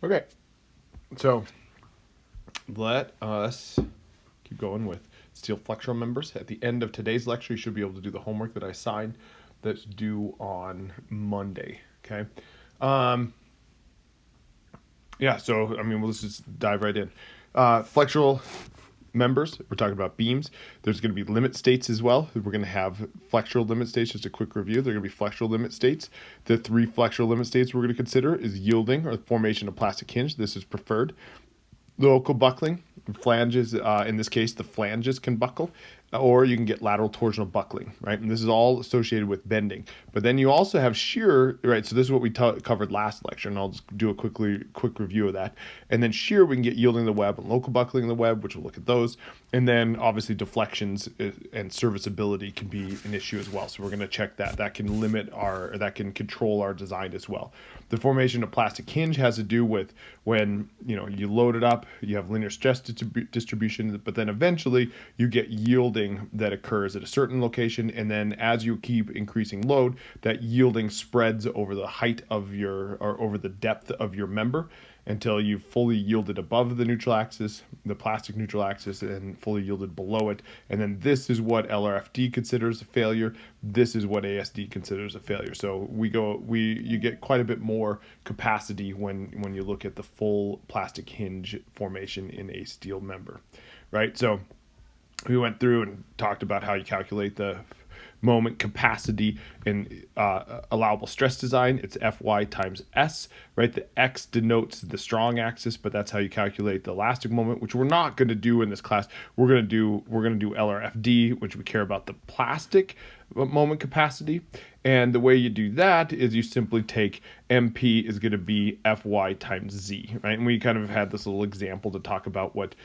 Okay, so let us keep going with steel flexural members. At the end of today's lecture, you should be able to do the homework that I assigned that's due on Monday. Okay. Um, yeah, so I mean, let's just dive right in. Flexural members, we're talking about beams. There's going to be limit states as well. We're going to have flexural limit states. Just a quick review. They're going to be flexural limit states. The three flexural limit states we're going to consider is yielding or the formation of plastic hinge. This is preferred. Local buckling, flanges, in this case, the flanges can buckle, or you can get lateral torsional buckling, right? And this is all associated with bending. But then you also have shear, right? So this is what we covered last lecture, and I'll just do a quick review of that. And then shear, we can get yielding the web and local buckling in the web, which we'll look at those. And then obviously deflections and serviceability can be an issue as well. So we're going to check that. That can that can control our design as well. The formation of plastic hinge has to do with when you load it up, you have linear stress distribution, but then eventually you get yielding that occurs at a certain location, and then as you keep increasing load, that yielding spreads over the height of or over the depth of your member until you've fully yielded above the neutral axis, the plastic neutral axis, and fully yielded below it. And then this is what LRFD considers a failure. This is what ASD considers a failure. So you get quite a bit more capacity when you look at the full plastic hinge formation in a steel member, right? So we went through and talked about how you calculate the moment capacity in allowable stress design. It's Fy times S, right? The X denotes the strong axis, but that's how you calculate the elastic moment, which we're not going to do in this class. We're going to do LRFD, which we care about the plastic moment capacity. And the way you do that is you simply take MP is going to be Fy times Z, right? And we kind of had this little example to talk about what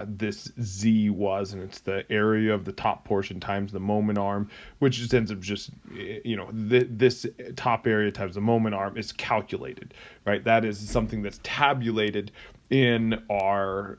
this Z was, and it's the area of the top portion times the moment arm, which just ends up this top area times the moment arm is calculated, right? That is something that's tabulated in our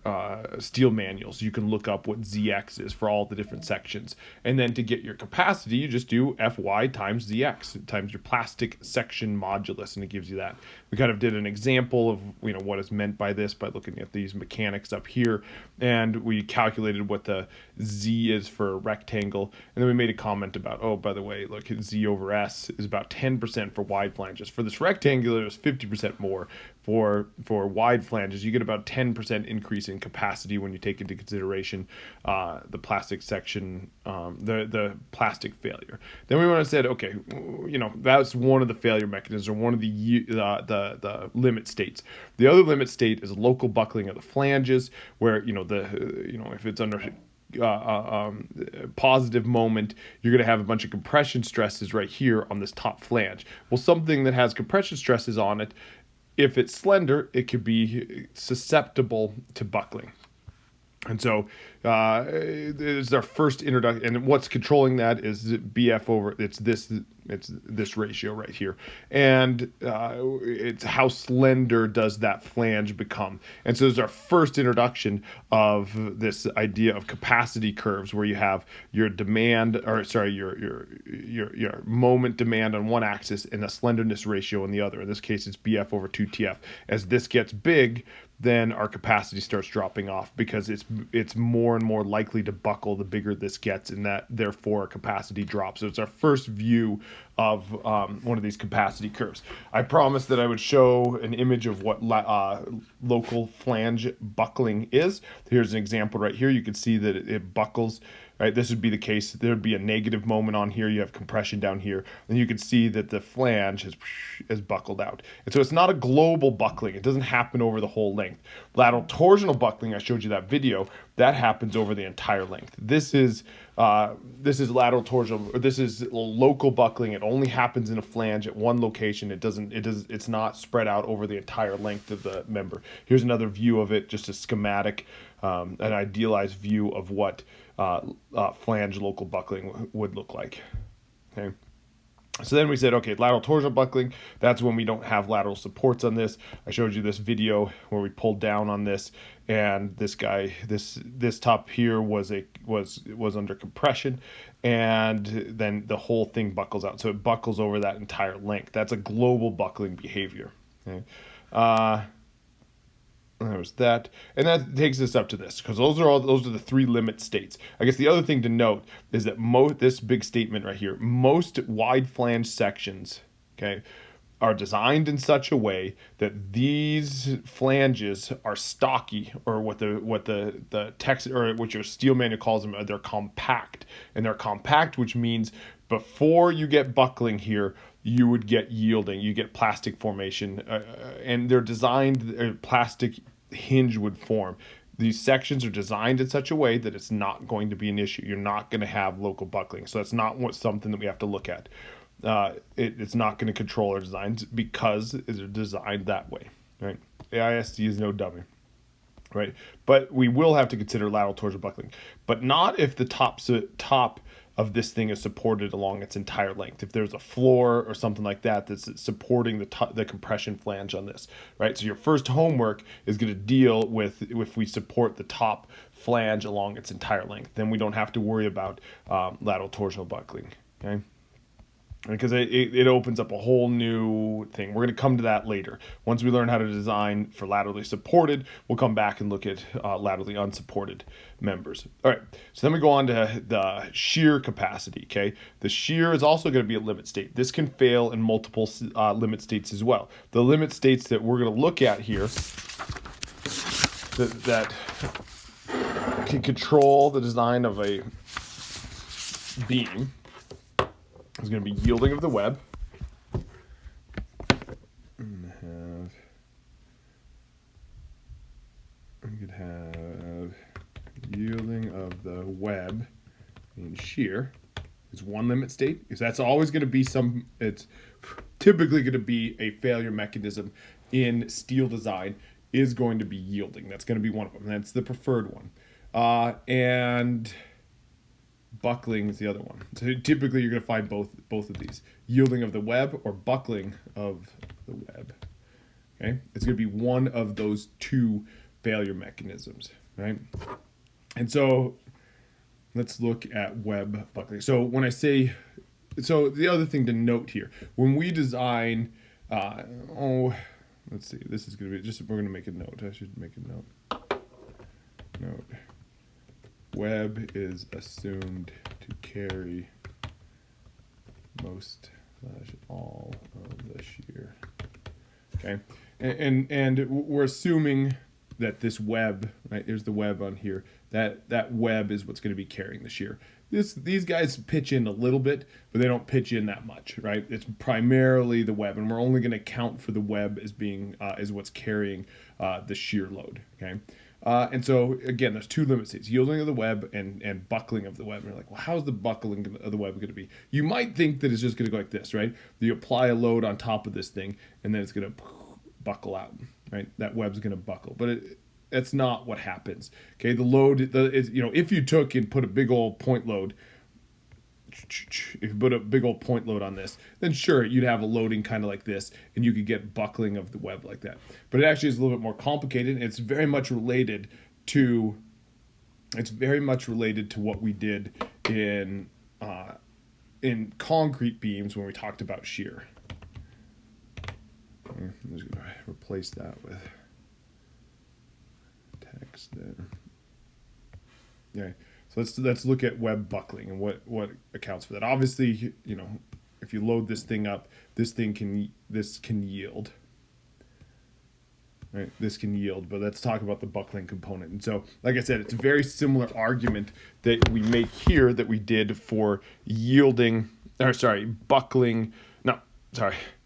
steel manuals. You can look up what ZX is for all the different sections. And then to get your capacity, you just do Fy times ZX times your plastic section modulus, and it gives you that. We kind of did an example of what is meant by this by looking at these mechanics up here, and we calculated what the Z is for a rectangle, and then we made a comment about, oh, by the way, look, Z over S is about 10% for wide flanges. For this rectangular, it's 50% more. For wide flanges, you get about 10% increase in capacity when you take into consideration the plastic section, the plastic failure. Then we went and said, okay, that's one of the failure mechanisms, or one of the limit states. The other limit state is local buckling of the flanges, where if it's under positive moment, you're going to have a bunch of compression stresses right here on this top flange. Well, something that has compression stresses on it, if it's slender, it could be susceptible to buckling. And so it's our first introduction, and what's controlling that is BF over it's this ratio right here, and it's how slender does that flange become. And so it's our first introduction of this idea of capacity curves, where you have your demand, or sorry, your moment demand on one axis and the slenderness ratio on the other. In this case, it's BF over 2TF. As this gets big, then our capacity starts dropping off, because it's more and more likely to buckle the bigger this gets, and that therefore our capacity drops. So it's our first view of one of these capacity curves. I promised that I would show an image of what local flange buckling is. Here's an example right here. You can see that it buckles. Right, this would be the case. There would be a negative moment on here. You have compression down here, and you can see that the flange has buckled out. And so it's not a global buckling. It doesn't happen over the whole length. Lateral torsional buckling, I showed you that video, that happens over the entire length. This is lateral torsional, or this is local buckling. It only happens in a flange at one location. It's not spread out over the entire length of the member. Here's another view of it, just a schematic, an idealized view of what flange local buckling would look like. Okay. So then we said, okay, lateral torsional buckling, that's when we don't have lateral supports on this. I showed you this video where we pulled down on this, and this guy, this top here was under compression, and then the whole thing buckles out. So it buckles over that entire length. That's a global buckling behavior. Okay. Uh, There was that, and that takes us up to this because those are the three limit states. I guess the other thing to note is that this big statement right here, most wide flange sections, okay, are designed in such a way that these flanges are stocky, or what the text, or what your steel manual calls them, they're compact, and they're compact, which means before you get buckling here, you would get yielding, you get plastic formation, and they're designed, plastic hinge would form. These sections are designed in such a way that it's not going to be an issue. You're not going to have local buckling, so that's not something that we have to look at. It's not going to control our designs because it's designed that way, right? AISD is no dummy, right? But we will have to consider lateral torsion buckling, but not if the top of this thing is supported along its entire length. If there's a floor or something like that that's supporting the compression flange on this, right? So your first homework is going to deal with if we support the top flange along its entire length. Then we don't have to worry about lateral torsional buckling, okay? Because it opens up a whole new thing. We're going to come to that later. Once we learn how to design for laterally supported, we'll come back and look at laterally unsupported members. All right, so then we go on to the shear capacity, okay? The shear is also going to be a limit state. This can fail in multiple limit states as well. The limit states that we're going to look at here that can control the design of a beam is going to be yielding of the web. We could have yielding of the web in shear is one limit state, because that's always going to be it's typically going to be a failure mechanism in steel design, is going to be yielding. That's going to be one of them. That's the preferred one. And buckling is the other one. So typically you're going to find both of these, yielding of the web or buckling of the web. Okay, it's going to be one of those two failure mechanisms, right? And so let's look at web buckling. So when I say, so the other thing to note here, when we design, let's see, this is going to be just, we're going to make a note. I should make a note. Note. Web is assumed to carry most / all of the shear. Okay, and we're assuming that this web, right? Here's the web on here. That web is what's going to be carrying the shear. These guys pitch in a little bit, but they don't pitch in that much, right? It's primarily the web, and we're only going to count for the web as being is what's carrying the shear load. Okay. And so again, there's two limit states: yielding of the web and buckling of the web. And you're like, well, how's the buckling of the web going to be? You might think that it's just going to go like this, right? You apply a load on top of this thing, and then it's going to buckle out, right? That web's going to buckle, but that's not what happens. Okay, the load, if you took and put a big old point load, if you put a big old point load on this, then sure, you'd have a loading kind of like this, and you could get buckling of the web like that. But it actually is a little bit more complicated. It's very much related to what we did in concrete beams when we talked about shear. I'm just going to replace that with text there. Okay. So let's look at web buckling and what accounts for that. Obviously, if you load this thing up, this can yield. Right? This can yield, but let's talk about the buckling component. And so, like I said, it's a very similar argument that we make here that we did for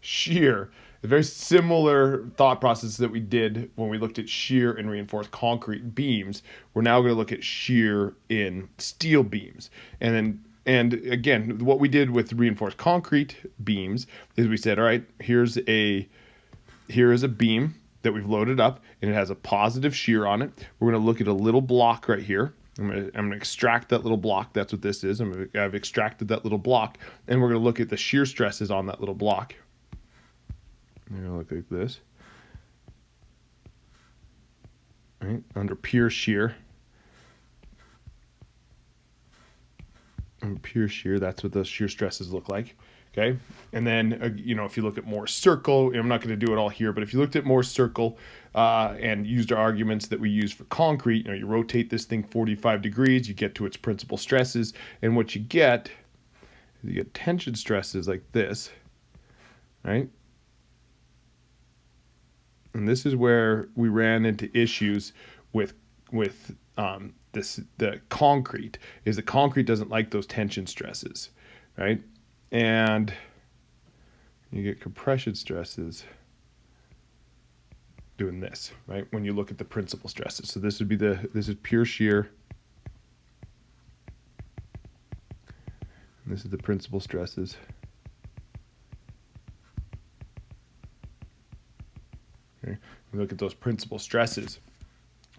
shear. A very similar thought process that we did when we looked at shear in reinforced concrete beams. We're now going to look at shear in steel beams. And again, what we did with reinforced concrete beams is we said, all right, here is a beam that we've loaded up, and it has a positive shear on it. We're going to look at a little block right here. I'm going to extract that little block. That's what this is. I've extracted that little block, and we're going to look at the shear stresses on that little block. They're going to look like this. Right? Under pure shear. Under pure shear, that's what those shear stresses look like. Okay. And then, if you look at Moore's circle, I'm not going to do it all here, but if you looked at Moore's circle and used our arguments that we use for concrete, you rotate this thing 45 degrees, you get to its principal stresses. And what you get is you get tension stresses like this, right? And this is where we ran into issues with the concrete, is the concrete doesn't like those tension stresses, right? And you get compression stresses doing this, right? When you look at the principal stresses. So this is pure shear. And this is the principal stresses. Okay. We look at those principal stresses.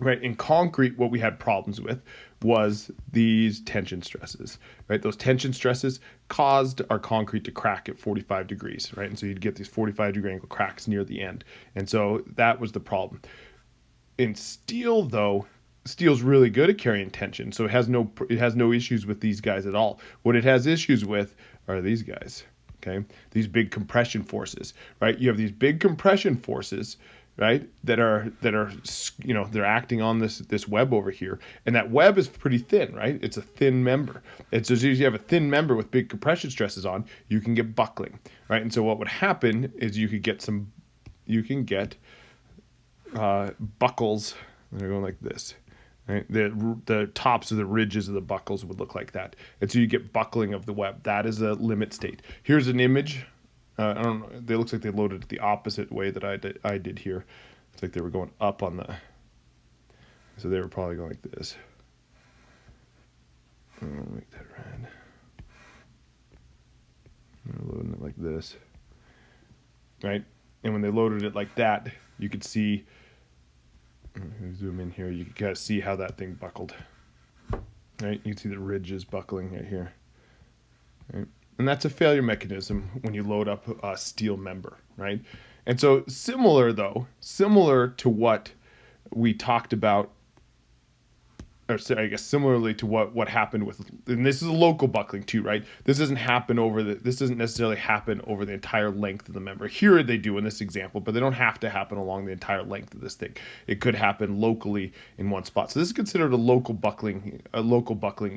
Right, in concrete, what we had problems with was these tension stresses, right? Those tension stresses caused our concrete to crack at 45 degrees, right? And so you'd get these 45-degree angle cracks near the end. And so that was the problem. In steel, though, steel's really good at carrying tension, so it has no issues with these guys at all. What it has issues with are these guys, okay? These big compression forces, right? You have these big compression forces, right, that are they're acting on this web over here, and that web is pretty thin, right? It's a thin member. And so as you have a thin member with big compression stresses on, you can get buckling, right? And so what would happen is you can get buckles that are going like this, right? The tops of the ridges of the buckles would look like that, and so you get buckling of the web. That is a limit state. Here's an image. I don't know. It looks like they loaded it the opposite way that I did here. It's like they were going up on the. So they were probably going like this. I'll make that red. They're loading it like this, right? And when they loaded it like that, you could see. Zoom in here. You can kind of see how that thing buckled. Right? You can see the ridges buckling right here. Right? And that's a failure mechanism when you load up a steel member, right? And so similar to what we talked about, or I guess similarly to what happened with, and this is a local buckling too, right? This doesn't necessarily happen over the entire length of the member. Here they do in this example, but they don't have to happen along the entire length of this thing. It could happen locally in one spot. So this is considered a local buckling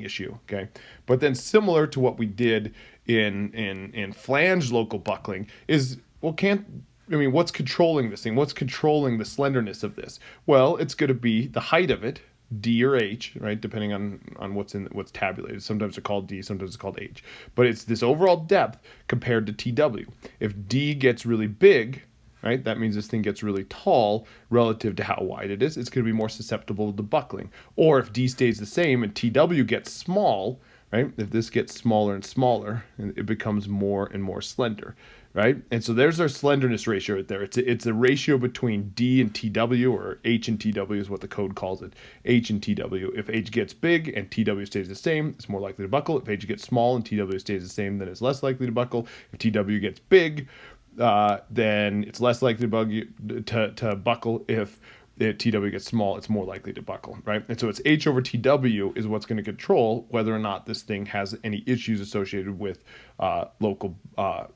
issue, okay? But then similar to what we did in flange local buckling is, what's controlling this thing? What's controlling the slenderness of this? Well, it's going to be the height of it, D or H, right? Depending on what's tabulated. Sometimes they're called D, sometimes it's called H. But it's this overall depth compared to TW. If D gets really big, right, that means this thing gets really tall relative to how wide it is. It's going to be more susceptible to buckling. Or if D stays the same and TW gets small, right? If this gets smaller and smaller, it becomes more and more slender, right? And so there's our slenderness ratio right there. It's a ratio between D and TW, or H and TW is what the code calls it. H and TW. If H gets big and TW stays the same, it's more likely to buckle. If H gets small and TW stays the same, then it's less likely to buckle. If TW gets big, then it's less likely to buckle. If TW gets small, it's more likely to buckle, right? And so it's H over TW is what's going to control whether or not this thing has any issues associated with local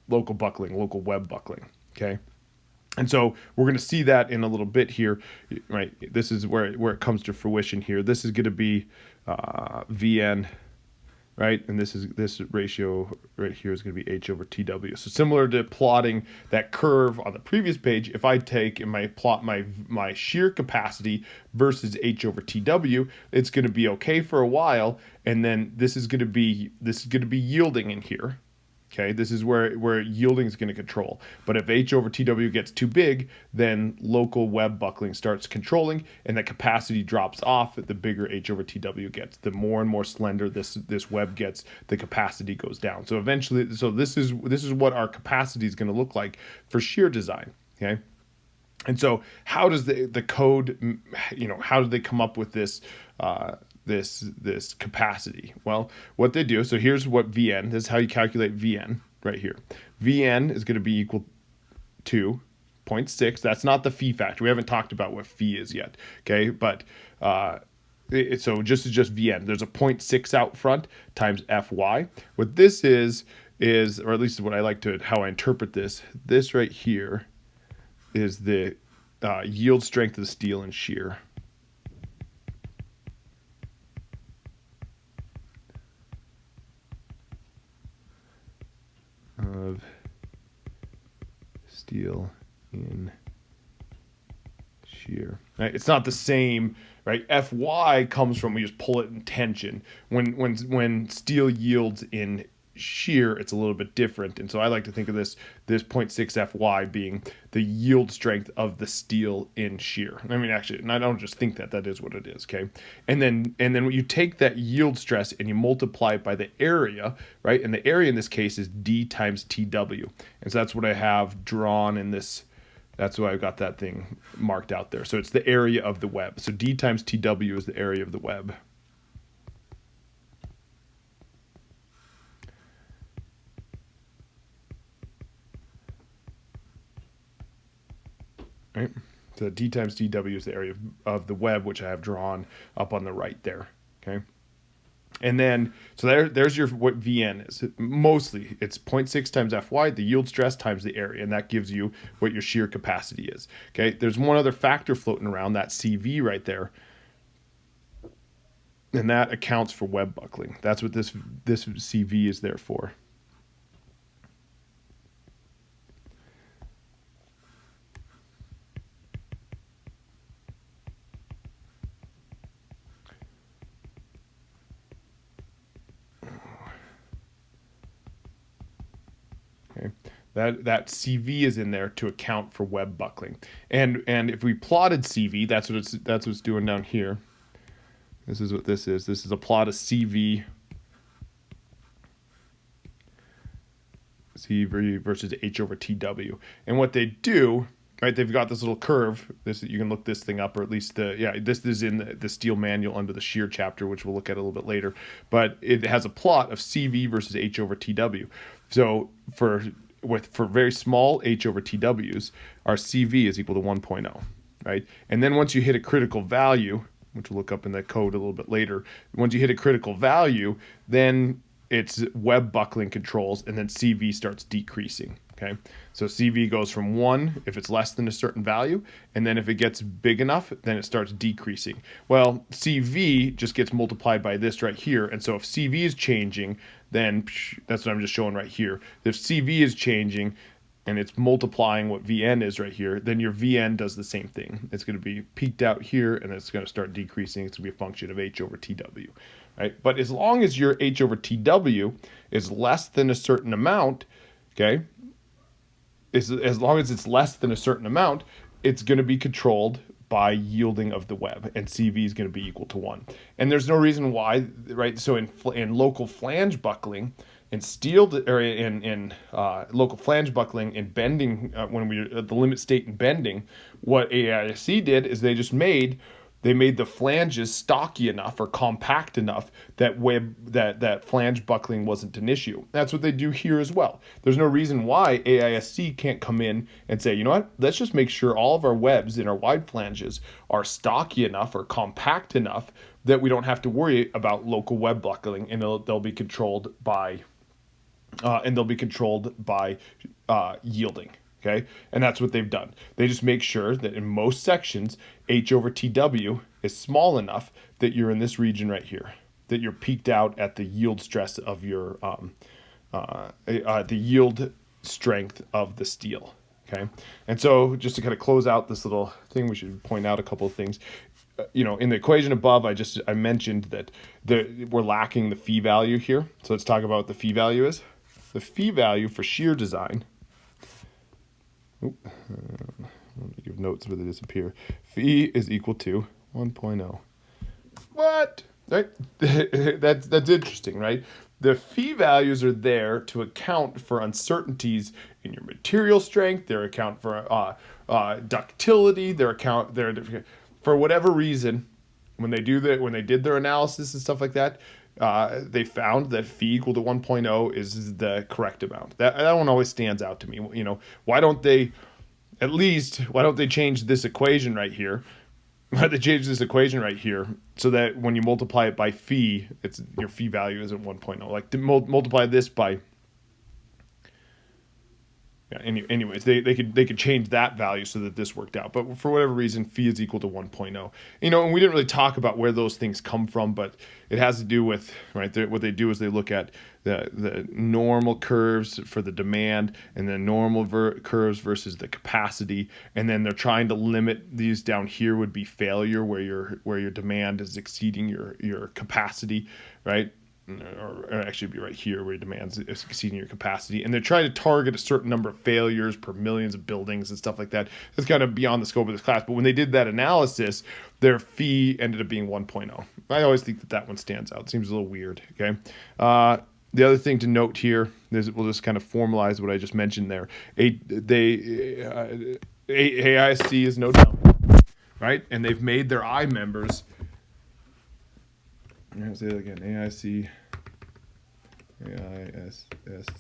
buckling, local web buckling, okay? And so we're going to see that in a little bit here, right? This is where it comes to fruition here. This is going to be VN, right? And this ratio right here is going to be H over TW. So similar to plotting that curve on the previous page, if I take and I plot my shear capacity versus H over TW, it's going to be okay for a while, and then this is going to be yielding in here. Okay, this is where yielding is going to control. But if H over TW gets too big, then local web buckling starts controlling, and the capacity drops off. The bigger H over TW gets, the more and more slender this web gets, the capacity goes down. So eventually, this is what our capacity is going to look like for shear design. Okay. And so how does the code, how do they come up with this this capacity? Well, what they do, so here's what VN, this is how you calculate VN right here. VN is going to be equal to 0.6. That's not the phi factor. We haven't talked about what phi is yet, okay? But so just Vn. There's a 0.6 out front times Fy. What this is, or at least what I like to, how I interpret this, this right here is the yield strength of the steel and shear. Of steel in shear. Right? It's not the same, right? Fy comes from, we just pull it in tension. When steel yields in shear, it's a little bit different. And so I like to think of this 0.6 Fy being the yield strength of the steel in shear. I mean, actually, and I don't just think that, that is what it is, okay? And then when you take that yield stress and you multiply it by the area, right? And the area in this case is D times TW. And so that's what I have drawn in this. That's why I've got that thing marked out there. So it's the area of the web. So D times TW is the area of the web. Right? So D times TW is the area of the web, which I have drawn up on the right there. Okay. And then, so there's your, what Vn is. Mostly, it's 0.6 times Fy, the yield stress times the area, and that gives you what your shear capacity is. Okay, there's one other factor floating around, that CV right there, and that accounts for web buckling. That's what this CV is there for. Okay. That CV is in there to account for web buckling. And if we plotted CV, that's what it's doing down here. This is what this is. This is a plot of CV versus H over TW. And what they do, right, they've got this little curve. This, you can look this thing up, or at least this is in the steel manual under the shear chapter, which we'll look at a little bit later. But it has a plot of CV versus H over TW. So for very small H over TWs, our CV is equal to 1.0, right? And then once you hit a critical value, which we'll look up in the code a little bit later, once you hit a critical value, then it's web buckling controls, and then CV starts decreasing. Okay, so CV goes from 1 if it's less than a certain value, and then if it gets big enough, then it starts decreasing. Well, CV just gets multiplied by this right here, and so if CV is changing, then that's what I'm just showing right here. If CV is changing and it's multiplying what Vn is right here, then your Vn does the same thing. It's going to be peaked out here, and it's going to start decreasing. It's going to be a function of H over TW, right? But as long as your H over TW is less than a certain amount, okay, as long as it's less than a certain amount, it's going to be controlled by yielding of the web, and CV is going to be equal to 1. And there's no reason why, right? So in local flange buckling, in steel area, in local flange buckling, in bending, when we at the limit state in bending, what AISC did is they made the flanges stocky enough or compact enough that that flange buckling wasn't an issue. That's what they do here as well. There's no reason why AISC can't come in and say, you know what, let's just make sure all of our webs in our wide flanges are stocky enough or compact enough that we don't have to worry about local web buckling, and they'll be controlled by yielding. Okay, and that's what they've done. They just make sure that in most sections, H over TW is small enough that you're in this region right here, that you're peaked out at the yield stress of your the yield strength of the steel. Okay, and so just to kind of close out this little thing, we should point out a couple of things. In the equation above, I mentioned that we're lacking the phi value here. So let's talk about what the phi value is. The phi value for shear design. Let me give notes where they disappear. Phi is equal to 1.0. What? Right? That's interesting, right? The phi values are there to account for uncertainties in your material strength. They account for ductility. They're for whatever reason, when they did their analysis and stuff like that, they found that phi equal to 1.0 is the correct amount. That one always stands out to me. Why don't they change this equation right here but they changed this equation right here so that when you multiply it by phi, it's your phi value isn't 1.0. Like to multiply this by yeah, anyways, they could change that value so that this worked out. But for whatever reason, phi is equal to 1.0. You know, and we didn't really talk about where those things come from, but it has to do with, right, what they do is they look at the normal curves for the demand and the normal curves versus the capacity. And then they're trying to limit these. Down here would be failure, where your demand is exceeding your capacity, right? Or actually be right here where demand is exceeding your capacity, and they're trying to target a certain number of failures per millions of buildings and stuff like that. It's kind of beyond the scope of this class, but when they did that analysis, their phi ended up being 1.0. I always think that one stands out. It seems a little weird. Okay. The other thing to note here is we'll just kind of formalize what I just mentioned there. AISC is no dummy, right? And they've made their I members. I'm going to say it again. AISC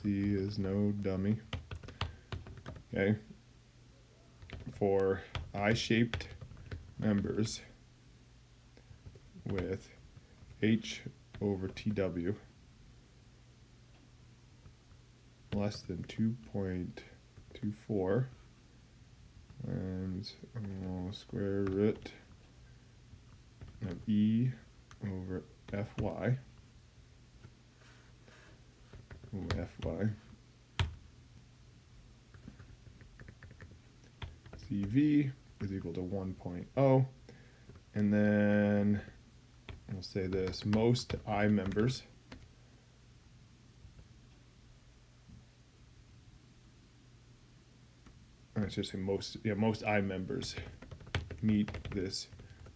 is no dummy. Okay. For I-shaped members with H over TW less than 2.24 times square root of E over Fy. Fy. CV is equal to 1.0. And then we'll say this, most I members I should say most I members meet this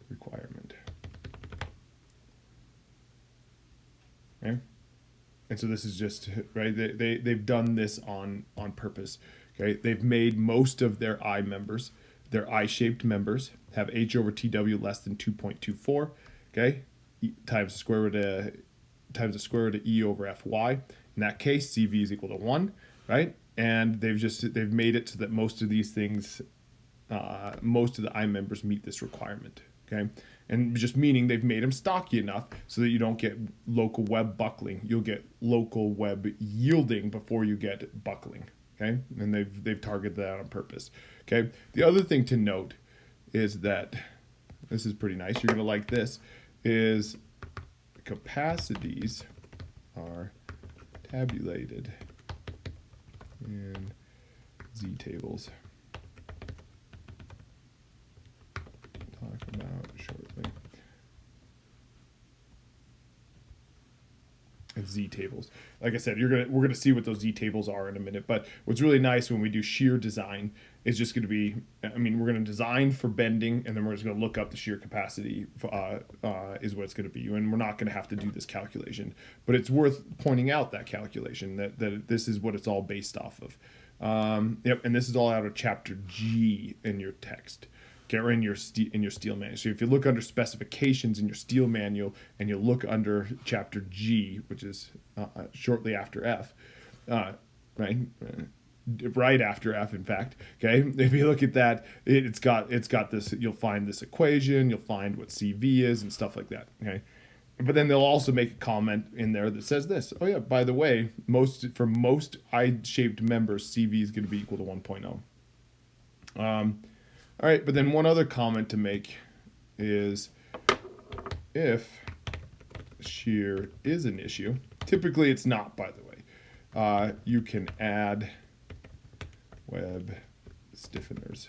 requirement. Okay? And so this is just, right, they've done this on purpose. Okay? They've made most of their I members, their I-shaped members, have H over TW less than 2.24, okay? Times the square root of E over Fy. In that case, CV is equal to 1, right? And they've made it so that most of these things, most of the I members meet this requirement. Okay, and just meaning they've made them stocky enough so that you don't get local web buckling. You'll get local web yielding before you get buckling. Okay, and they've targeted that on purpose. Okay, the other thing to note is that this is pretty nice. You're gonna like this. Is capacities are tabulated in Z tables. Talk about shortly. And Z tables. Like I said, we're gonna see what those Z tables are in a minute. But what's really nice when we do shear design is just going to be, I mean, we're going to design for bending, and then we're just going to look up the shear capacity is what it's going to be. And we're not going to have to do this calculation, but it's worth pointing out that calculation that this is what it's all based off of. Yep, and this is all out of chapter G in your text. Okay, or in your steel manual. So if you look under specifications in your steel manual and you look under chapter G, which is shortly after F, right after F, in fact. Okay, if you look at that, it's got this. You'll find this equation. You'll find what CV is and stuff like that. Okay, but then they'll also make a comment in there that says this. Oh yeah, by the way, for most I-shaped members, CV is going to be equal to 1.0. All right, but then one other comment to make is if shear is an issue, typically it's not, by the way, you can add web stiffeners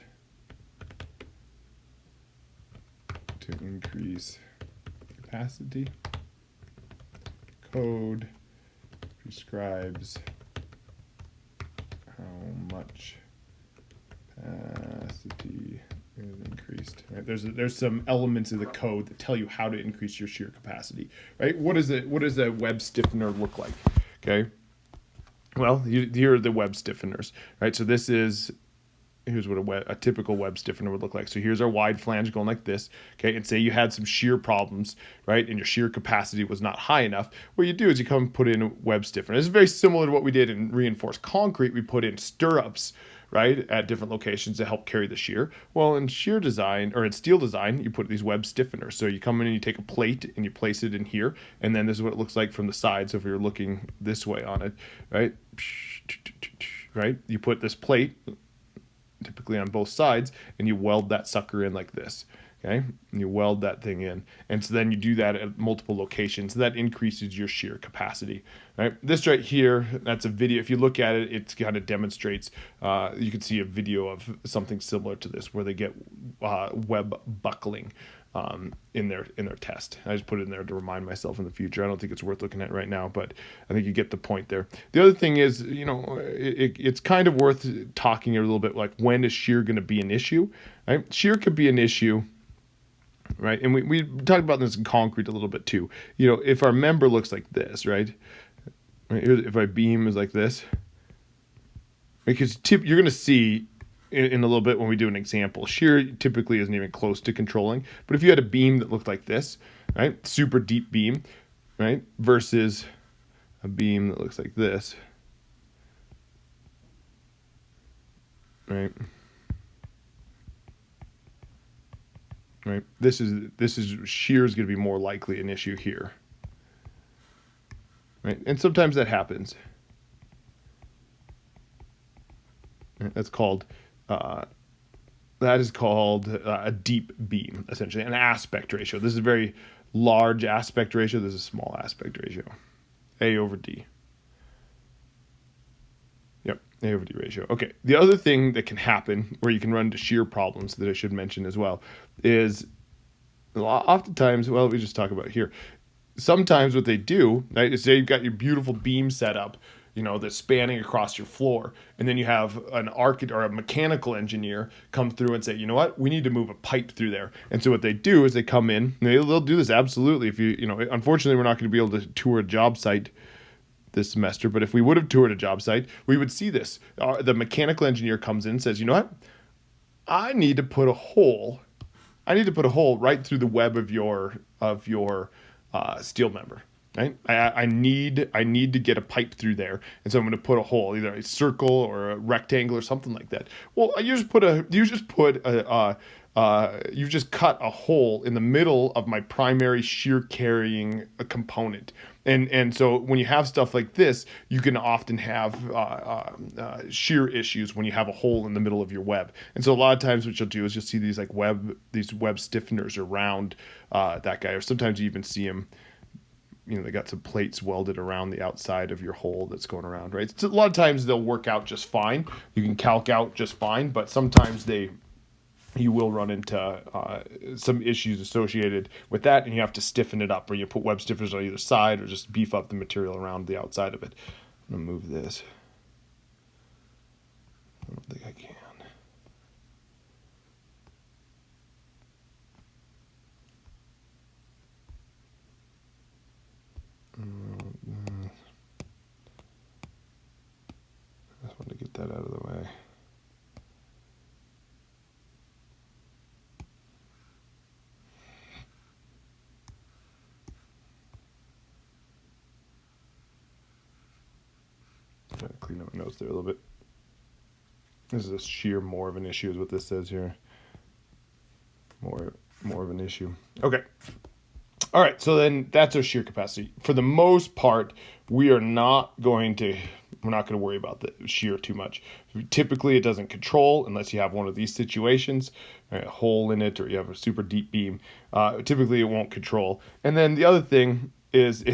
to increase capacity. Code prescribes how much capacity is increased. Right? There's some elements of the code that tell you how to increase your shear capacity. Right? What does a web stiffener look like? Okay. Well, here are the web stiffeners. Right. So here's what a typical web stiffener would look like. So here's our wide flange going like this. Okay. And say you had some shear problems, right, and your shear capacity was not high enough. What you do is you come and put in a web stiffener. It's very similar to what we did in reinforced concrete. We put in stirrups, right, at different locations to help carry the shear. Well, in shear design, or in steel design, you put these web stiffeners. So you come in and you take a plate and you place it in here, and then this is what it looks like from the side. So if you're looking this way on it, right, right, you put this plate typically on both sides, and you weld that sucker in like this. Okay, and you weld that thing in, and so then you do that at multiple locations. That increases your shear capacity. Right, this right here, that's a video. If you look at it, it kind of demonstrates. You can see a video of something similar to this, where they get web buckling in their test. I just put it in there to remind myself in the future. I don't think it's worth looking at right now, but I think you get the point there. The other thing is, it's kind of worth talking a little bit, like, when is shear going to be an issue? Right, shear could be an issue. Right, and we talked about this in concrete a little bit too. If our member looks like this, right? If my beam is like this, because you're going to see in a little bit when we do an example, shear typically isn't even close to controlling. But if you had a beam that looked like this, right, super deep beam, right, versus a beam that looks like this, right. Right. This is shear is going to be more likely an issue here. Right. And sometimes that happens. Right? That is called a deep beam, essentially, an aspect ratio. This is a very large aspect ratio. This is a small aspect ratio. A over D. Yep, A over D ratio. Okay, the other thing that can happen where you can run into shear problems that I should mention as well is oftentimes, well, we just talk about here. Sometimes what they do, right, is say you've got your beautiful beam set up, that's spanning across your floor, and then you have an architect or a mechanical engineer come through and say, you know what, we need to move a pipe through there. And so what they do is they come in, and they'll do this absolutely. If unfortunately, we're not going to be able to tour a job site this semester, but if we would have toured a job site, we would see this. The mechanical engineer comes in and says, you know what, I need to put a hole right through the web of your steel member. Right? I need to get a pipe through there, and so I'm going to put a hole, either a circle or a rectangle or something like that. Well, you just cut a hole in the middle of my primary shear carrying component. And so when you have stuff like this, you can often have shear issues when you have a hole in the middle of your web. And so a lot of times what you'll do is you'll see these web stiffeners around that guy, or sometimes you even see them. They got some plates welded around the outside of your hole that's going around, right? So a lot of times they'll work out just fine. You can calc out just fine, but sometimes you will run into some issues associated with that, and you have to stiffen it up, or you put web stiffeners on either side, or just beef up the material around the outside of it. I'm going to move this. I don't think I can. I just wanted to get that out of the way. Clean up my notes there a little bit. This is a shear more of an issue is what this says here. More of an issue. Okay. All right, so then that's our shear capacity. For the most part, we're not going to worry about the shear too much. Typically, it doesn't control unless you have one of these situations, right, a hole in it, or you have a super deep beam. Typically, it won't control. And then the other thing is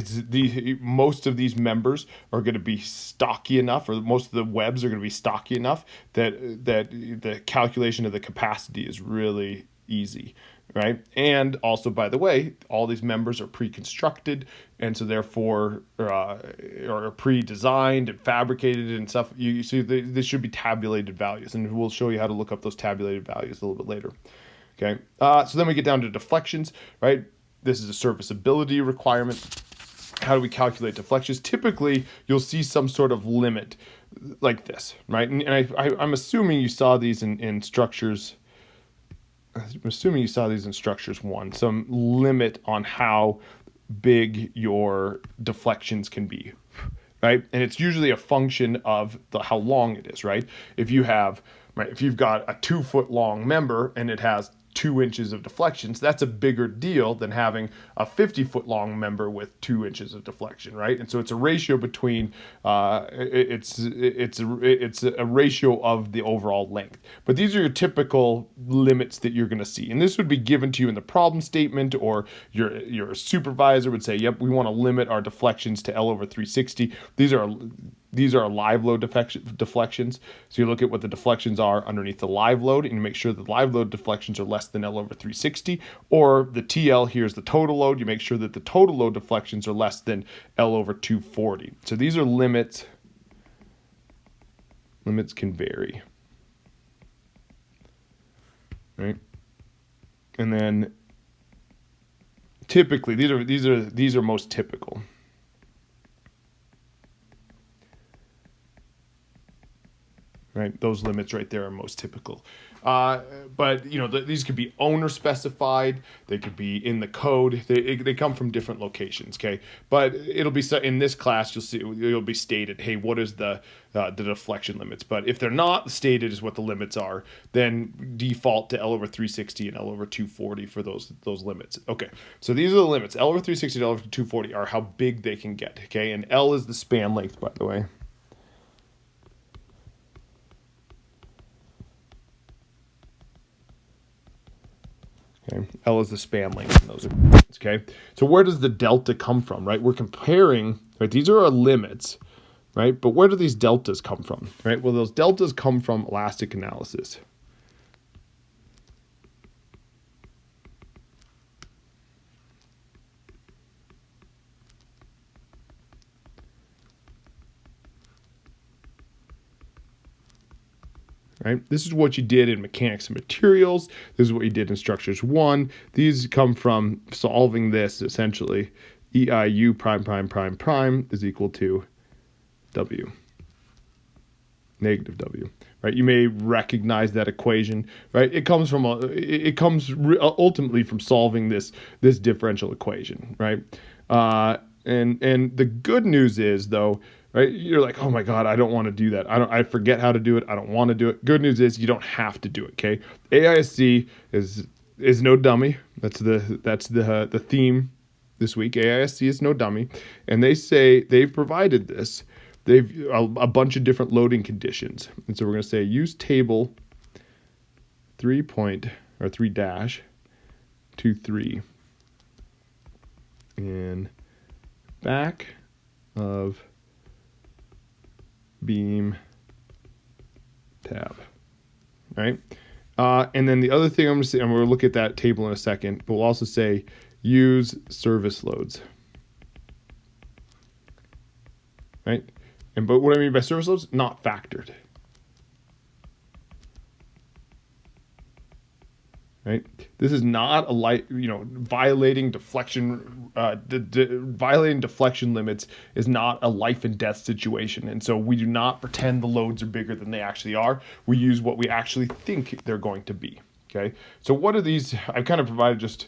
most of these members are going to be stocky enough, or most of the webs are going to be stocky enough that the calculation of the capacity is really easy, right? And also, by the way, all these members are pre-constructed, and so therefore are pre-designed and fabricated and stuff. You see, they should be tabulated values, and we'll show you how to look up those tabulated values a little bit later. Okay, so then we get down to deflections, right? This is a serviceability requirement. How do we calculate deflections? Typically, you'll see some sort of limit like this, right? And I'm assuming you saw these in structures. I'm assuming you saw these in structures 1, some limit on how big your deflections can be. right? And it's usually a function of how long it is, right? If you have, right, if you've got a 2 foot long member and it has 2 inches of deflections, that's a bigger deal than having a 50-foot long member with 2 inches of deflection, right? And so it's a ratio between it's a ratio of the overall length. But these are your typical limits that you're going to see, and this would be given to you in the problem statement, or your supervisor would say, "Yep, we want to limit our deflections to L over 360." These are live load deflections. So you look at what the deflections are underneath the live load, and you make sure the live load deflections are less than L over 360, or the TL here is the total load. You make sure that the total load deflections are less than L over 240. So these are limits. Limits can vary, right? And then typically these are most typical. Right, those limits right there are most typical. But these could be owner specified. They could be in the code. They come from different locations. Okay, but it'll be in this class. You'll see it'll be stated. Hey, what is the deflection limits? But if they're not stated as what the limits are, then default to L over 360 and L over 240 for those limits. Okay, so these are the limits. L over 360 and L over 240 are how big they can get. Okay, and L is the span length, by the way. Okay. L is the span length in those. Okay. So where does the delta come from, right? We're comparing, right? These are our limits, right? But where do these deltas come from, right? Well, those deltas come from elastic analysis. Right? This is what you did in mechanics and materials. This is what you did in structures 1. These come from solving this essentially. EIU prime prime prime prime is equal to W. Negative W. Right? You may recognize that equation. Right? It comes ultimately from solving this differential equation. Right? And the good news is though. Right? You're like, oh my God, I don't want to do that. I forget how to do it. I don't want to do it. Good news is you don't have to do it. Okay. AISC is no dummy. That's the theme this week. AISC is no dummy. And they say they've provided this. They've a bunch of different loading conditions. And so we're going to say use table 3-23 in back of beam tab, right? And then the other thing I'm going to say, and we'll look at that table in a second, but we'll also say use service loads, right? But what I mean by service loads, not factored, right? This is not violating deflection. Violating deflection limits is not a life and death situation, and so we do not pretend the loads are bigger than they actually are. We use what we actually think they're going to be. Okay, so what are these? I've kind of provided just.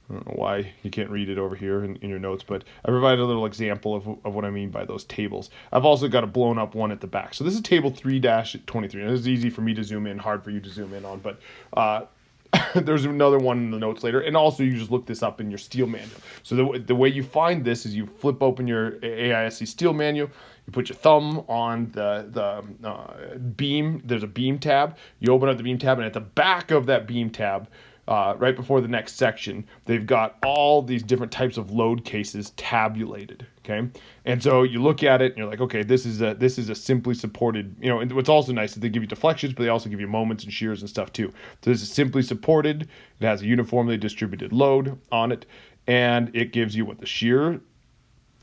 I don't know why you can't read it over here in your notes, but I provided a little example of what I mean by those tables. I've also got a blown up one at the back. So this is table 3-23. This is easy for me to zoom in, hard for you to zoom in on, but there's another one in the notes later. And also you just look this up in your steel manual. So the way you find this is you flip open your AISC steel manual, you put your thumb on the beam. There's a beam tab. You open up the beam tab, and at the back of that beam tab, right before the next section, they've got all these different types of load cases tabulated. Okay, and so you look at it and you're like, okay, this is a simply supported. And what's also nice is they give you deflections, but they also give you moments and shears and stuff too. So this is simply supported. It has a uniformly distributed load on it, and it gives you what the shear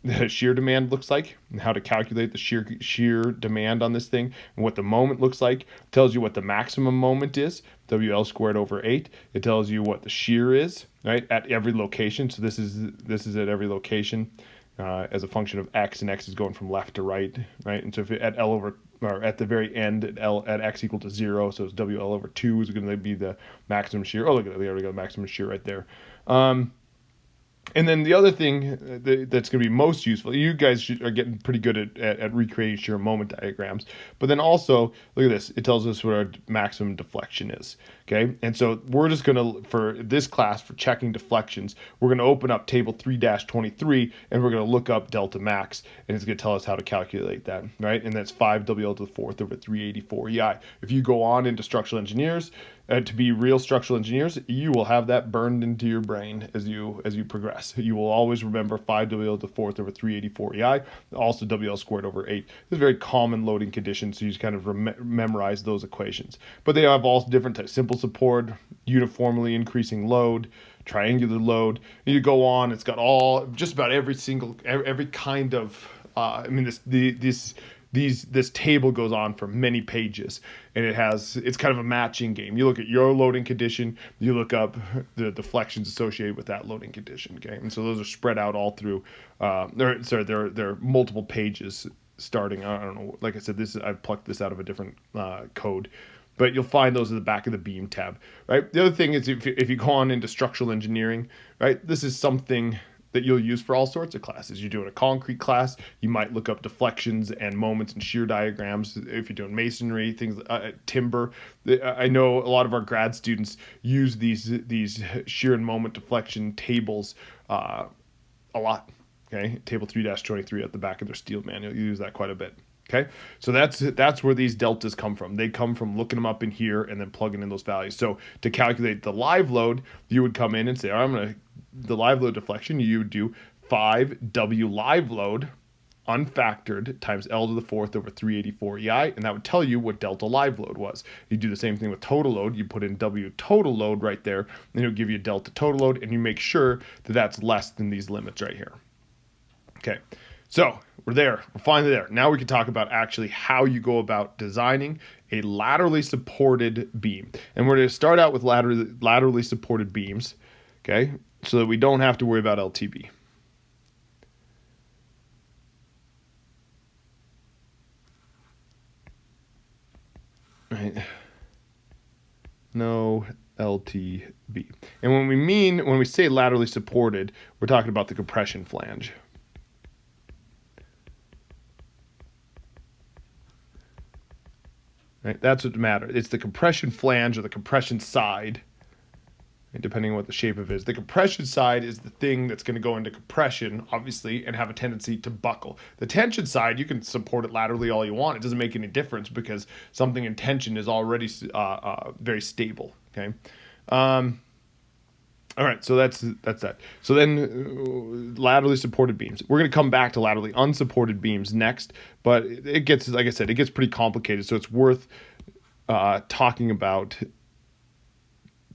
demand looks like, and how to calculate the shear demand on this thing, and what the moment looks like. It tells you what the maximum moment is, WL squared over 8. It tells you what the shear is, right, at every location. So this is at every location as a function of x, and x is going from left to right, right? And so if at L over, or at the very end at x equal to 0, so it's WL over 2 is going to be the maximum shear. Oh, look at it, there we go, maximum shear right there. And then the other thing that's going to be most useful, you guys are getting pretty good at recreating shear moment diagrams. But then also, look at this. It tells us what our maximum deflection is. Okay. And so we're just going to, for this class, for checking deflections, we're going to open up table 3-23 and we're going to look up delta max. And it's going to tell us how to calculate that. Right. And that's 5 WL to the fourth over 384 EI. If you go on into structural engineers, to be real structural engineers, you will have that burned into your brain as you progress. You will always remember 5 WL to the fourth over 384 EI, also WL squared over 8. This is a very common loading condition, so you just kind of memorize those equations. But they have all different types: simple support, uniformly increasing load, triangular load. And you go on; it's got all just about every kind of. This table goes on for many pages, and it's kind of a matching game. You look at your loading condition, you look up the deflections associated with that loading condition. Okay, and so those are spread out all through. There are multiple pages starting. I don't know. Like I said, I've plucked this out of a different code, but you'll find those at the back of the beam tab. Right. The other thing is if you go on into structural engineering, right, this is something that you'll use for all sorts of classes. You're doing a concrete class, you might look up deflections and moments and shear diagrams. If you're doing masonry, things, timber. I know a lot of our grad students use these shear and moment deflection tables a lot. Okay, table 3-23 at the back of their steel manual. You use that quite a bit. Okay, so that's where these deltas come from. They come from looking them up in here and then plugging in those values. So to calculate the live load, you would come in and say, all right, I'm going to the live load deflection, you would do 5W live load unfactored times L to the fourth over 384 EI, and that would tell you what delta live load was. You do the same thing with total load. You put in W total load right there, and it'll give you delta total load, and you make sure that that's less than these limits right here. Okay, so we're there. We're finally there. Now we can talk about actually how you go about designing a laterally supported beam. And we're going to start out with laterally supported beams, okay, so that we don't have to worry about LTB. Right. No LTB. And when we say laterally supported, we're talking about the compression flange. Right? That's what matters. It's the compression flange or the compression side, depending on what the shape of it is. The compression side is the thing that's going to go into compression, obviously, and have a tendency to buckle. The tension side, you can support it laterally all you want. It doesn't make any difference because something in tension is already very stable. Okay. All right, so that's that. So then laterally supported beams. We're going to come back to laterally unsupported beams next, but it gets, like I said, it gets pretty complicated, so it's worth talking about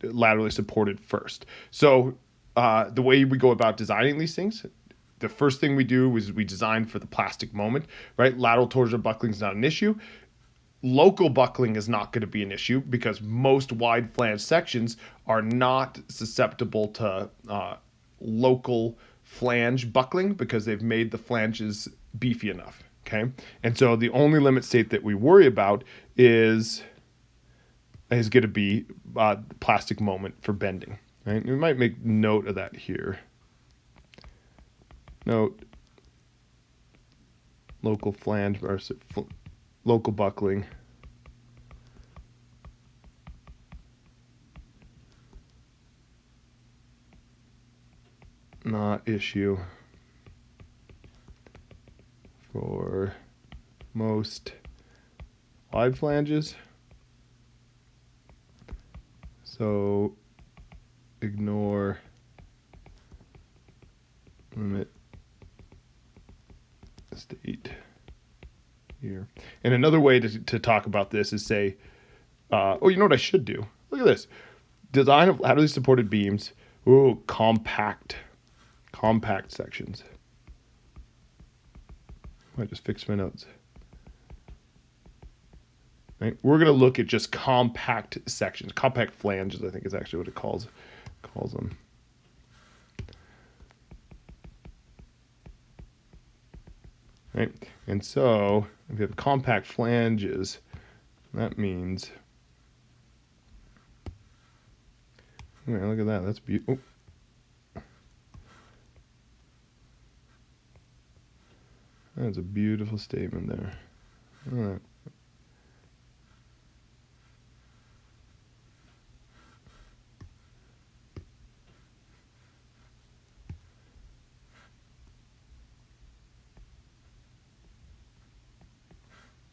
laterally supported first. So the way we go about designing these things, the first thing we do is we design for the plastic moment, right? Lateral torsion buckling is not an issue. Local buckling is not going to be an issue because most wide flange sections are not susceptible to local flange buckling because they've made the flanges beefy enough. Okay, and so the only limit state that we worry about is going to be plastic moment for bending. Right, we might make note of that here. Note local flange versus local buckling. Not issue for most wide flanges. So ignore limit state here. And another way to talk about this is say, you know what I should do? Look at this. Design of laterally supported beams. Ooh, compact sections. I just fixed my notes. Right? We're going to look at just compact sections. Compact flanges, I think, is actually what it calls them. Right? And so, if you have compact flanges, that means, look at that. That's beautiful. That's a beautiful statement there. All right.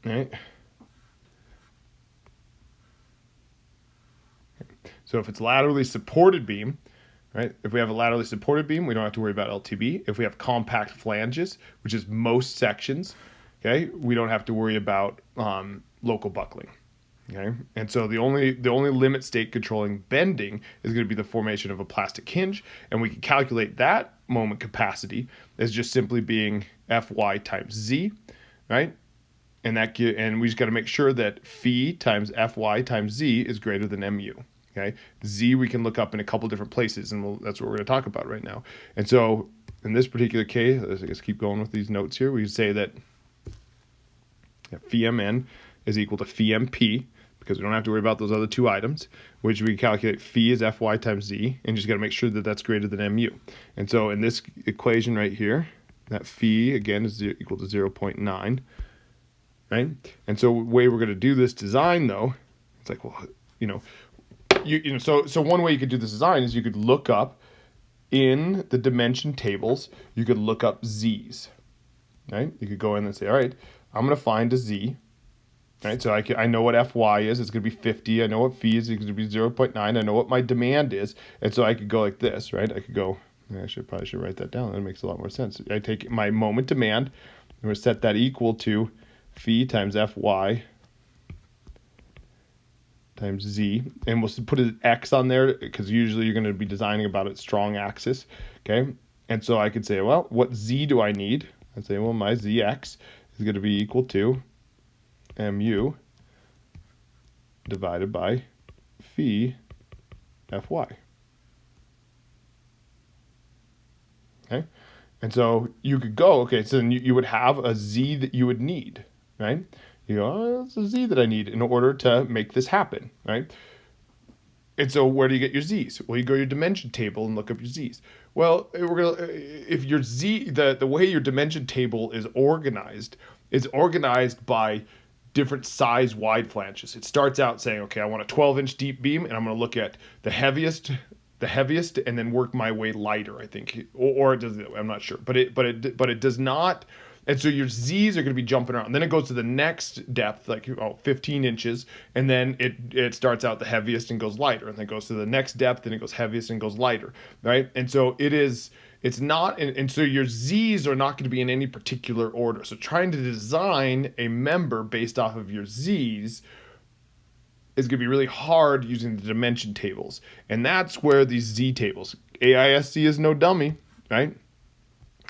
Right. So if it's laterally supported beam, right? If we have a laterally supported beam, we don't have to worry about LTB. If we have compact flanges, which is most sections, okay, we don't have to worry about local buckling. Okay, and so the only limit state controlling bending is going to be the formation of a plastic hinge, and we can calculate that moment capacity as just simply being Fy times Z, right? And we just got to make sure that phi times Fy times Z is greater than mu. Okay, Z we can look up in a couple different places, and that's what we're going to talk about right now. And so in this particular case, let's just keep going with these notes here. We say that phi mn is equal to phi mp, because we don't have to worry about those other two items, which we calculate phi is Fy times Z, and just got to make sure that that's greater than mu. And so in this equation right here, that phi, again, is equal to 0.9, right? And so the way we're going to do this design, though, it's like, well, so one way you could do this design is you could look up in the dimension tables, you could look up Z's, right? You could go in and say, all right, I'm going to find a Z. Right, so I know what Fy is. It's going to be 50. I know what phi is. It's going to be 0.9. I know what my demand is. And so I could go like this, right? I could go, probably should write that down. That makes a lot more sense. I take my moment demand. I'm going to set that equal to phi times Fy times Z. And we'll put an X on there because usually you're going to be designing about its strong axis. Okay. And so I could say, well, what Z do I need? I'd say, well, my Zx is going to be equal to mu divided by phi Fy. Okay, and so you could go, okay, so then you would have a Z that you would need, right? You go, oh, that's a Z that I need in order to make this happen, right? And so where do you get your Z's? Well, you go to your dimension table and look up your Z's. Well, if your Z, the way your dimension table is organized by different size wide flanges. It starts out saying, okay, I want a 12-inch deep beam, and I'm going to look at the heaviest, and then work my way lighter. I think, or it does. I'm not sure, but it does not. And so your Z's are going to be jumping around. Then it goes to the next depth, like 15 inches, and then it starts out the heaviest and goes lighter, and then it goes to the next depth and it goes heaviest and goes lighter, right? And so it's not, and so your Z's are not going to be in any particular order. So trying to design a member based off of your Z's is going to be really hard using the dimension tables. And that's where these Z tables, AISC is no dummy, right?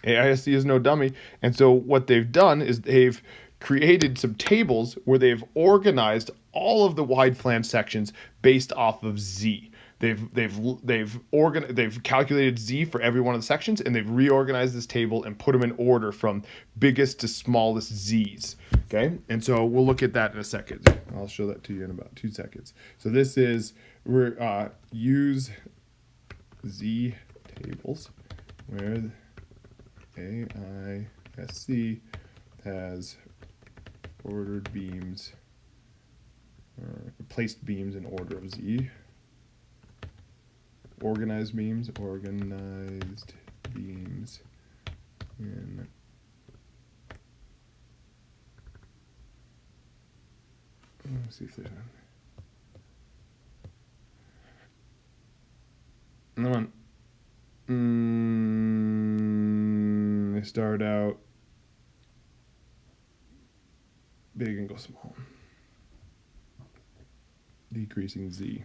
AISC is no dummy. And so what they've done is they've created some tables where they've organized all of the wide flange sections based off of Z. They've calculated Z for every one of the sections, and they've reorganized this table and put them in order from biggest to smallest Z's. Okay, and so we'll look at that in a second. I'll show that to you in about 2 seconds. So this is use Z tables where AISC has ordered beams, placed beams in order of Z. Organized beams in let's see if there's one. They start out big and go small. Decreasing Z.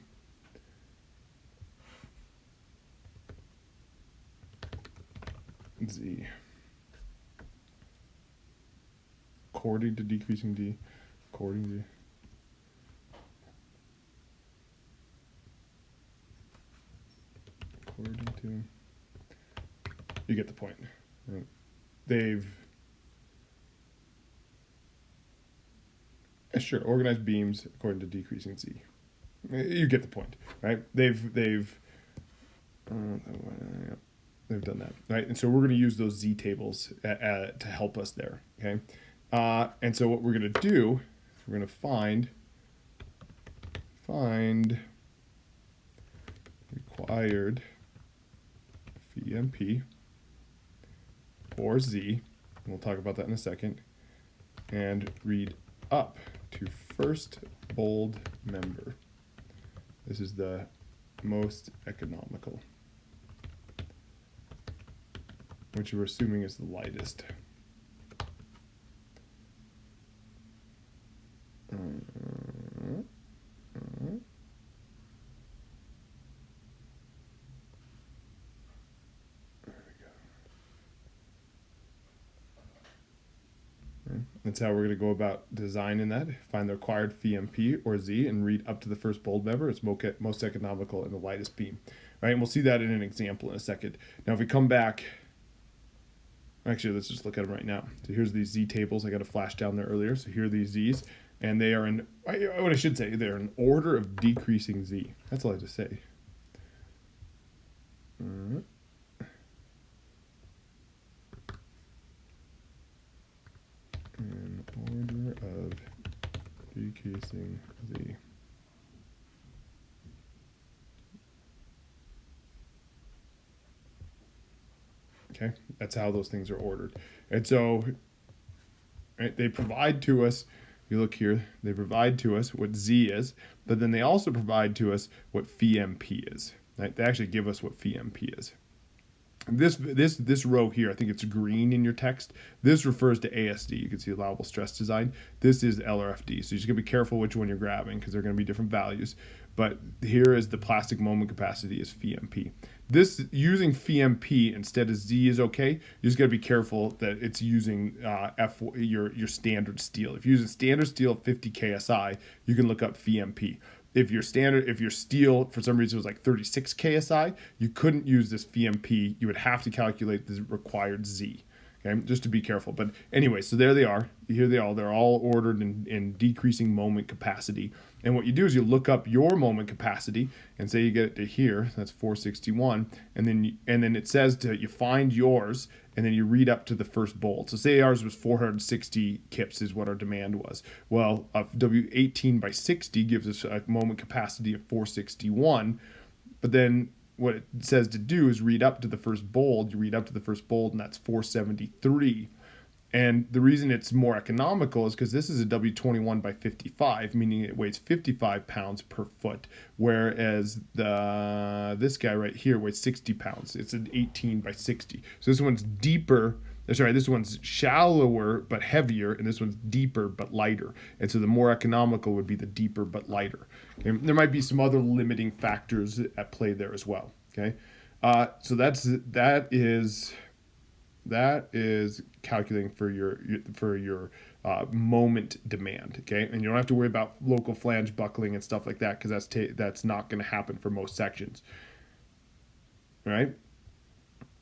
Z. According to decreasing D. According to. According to. You get the point. They've. Sure, organized beams according to decreasing Z. You get the point, right? They've they've done that, right? And so we're going to use those Z tables to help us there, okay? And so what we're going to do, we're going to find required VMP for Z, and we'll talk about that in a second, and read up to first bold member. This is the most economical, which we're assuming is the lightest. That's how we're going to go about designing that. Find the required VMP or Z and read up to the first bold member. It's most economical and the lightest beam. Right, and we'll see that in an example in a second. Now, if we come back, actually, let's just look at them right now. So here's these Z tables. I got a flash down there earlier. So here are these Zs, and they are in, what I should say, they're in order of decreasing Z. That's all I have to say. In order of decreasing Z. Okay, that's how those things are ordered. And so, right, they provide to us, you look here, they provide to us what Z is, but then they also provide to us what VMP is. Right? They actually give us what VMP is. This row here, I think it's green in your text. This refers to ASD. You can see allowable stress design. This is LRFD. So you just gotta be careful which one you're grabbing because they're gonna be different values. But here is the plastic moment capacity is VMP. This using VMP instead of Z is okay. You just gotta be careful that it's using your standard steel. If you're using standard steel 50 KSI, you can look up VMP. If your steel for some reason was like 36 KSI, you couldn't use this VMP. You would have to calculate the required Z. Okay, just to be careful. But anyway, so there they are. Here they are. They're all ordered in decreasing moment capacity. And what you do is you look up your moment capacity and say you get it to here. That's 461, and then it says you find yours, and then you read up to the first bold. So say ours was 460 kips is what our demand was. Well, W18 by 60 gives us a moment capacity of 461, but then what it says to do is read up to the first bold. You read up to the first bold, and that's 473. And the reason it's more economical is because this is a W21 by 55, meaning it weighs 55 pounds per foot, whereas this guy right here weighs 60 pounds. It's an 18 by 60. So this one's deeper. Sorry, this one's shallower but heavier, and this one's deeper but lighter. And so the more economical would be the deeper but lighter. Okay? There might be some other limiting factors at play there as well. Okay, so that is calculating for your moment demand. Okay, and you don't have to worry about local flange buckling and stuff like that because that's not going to happen for most sections. All right,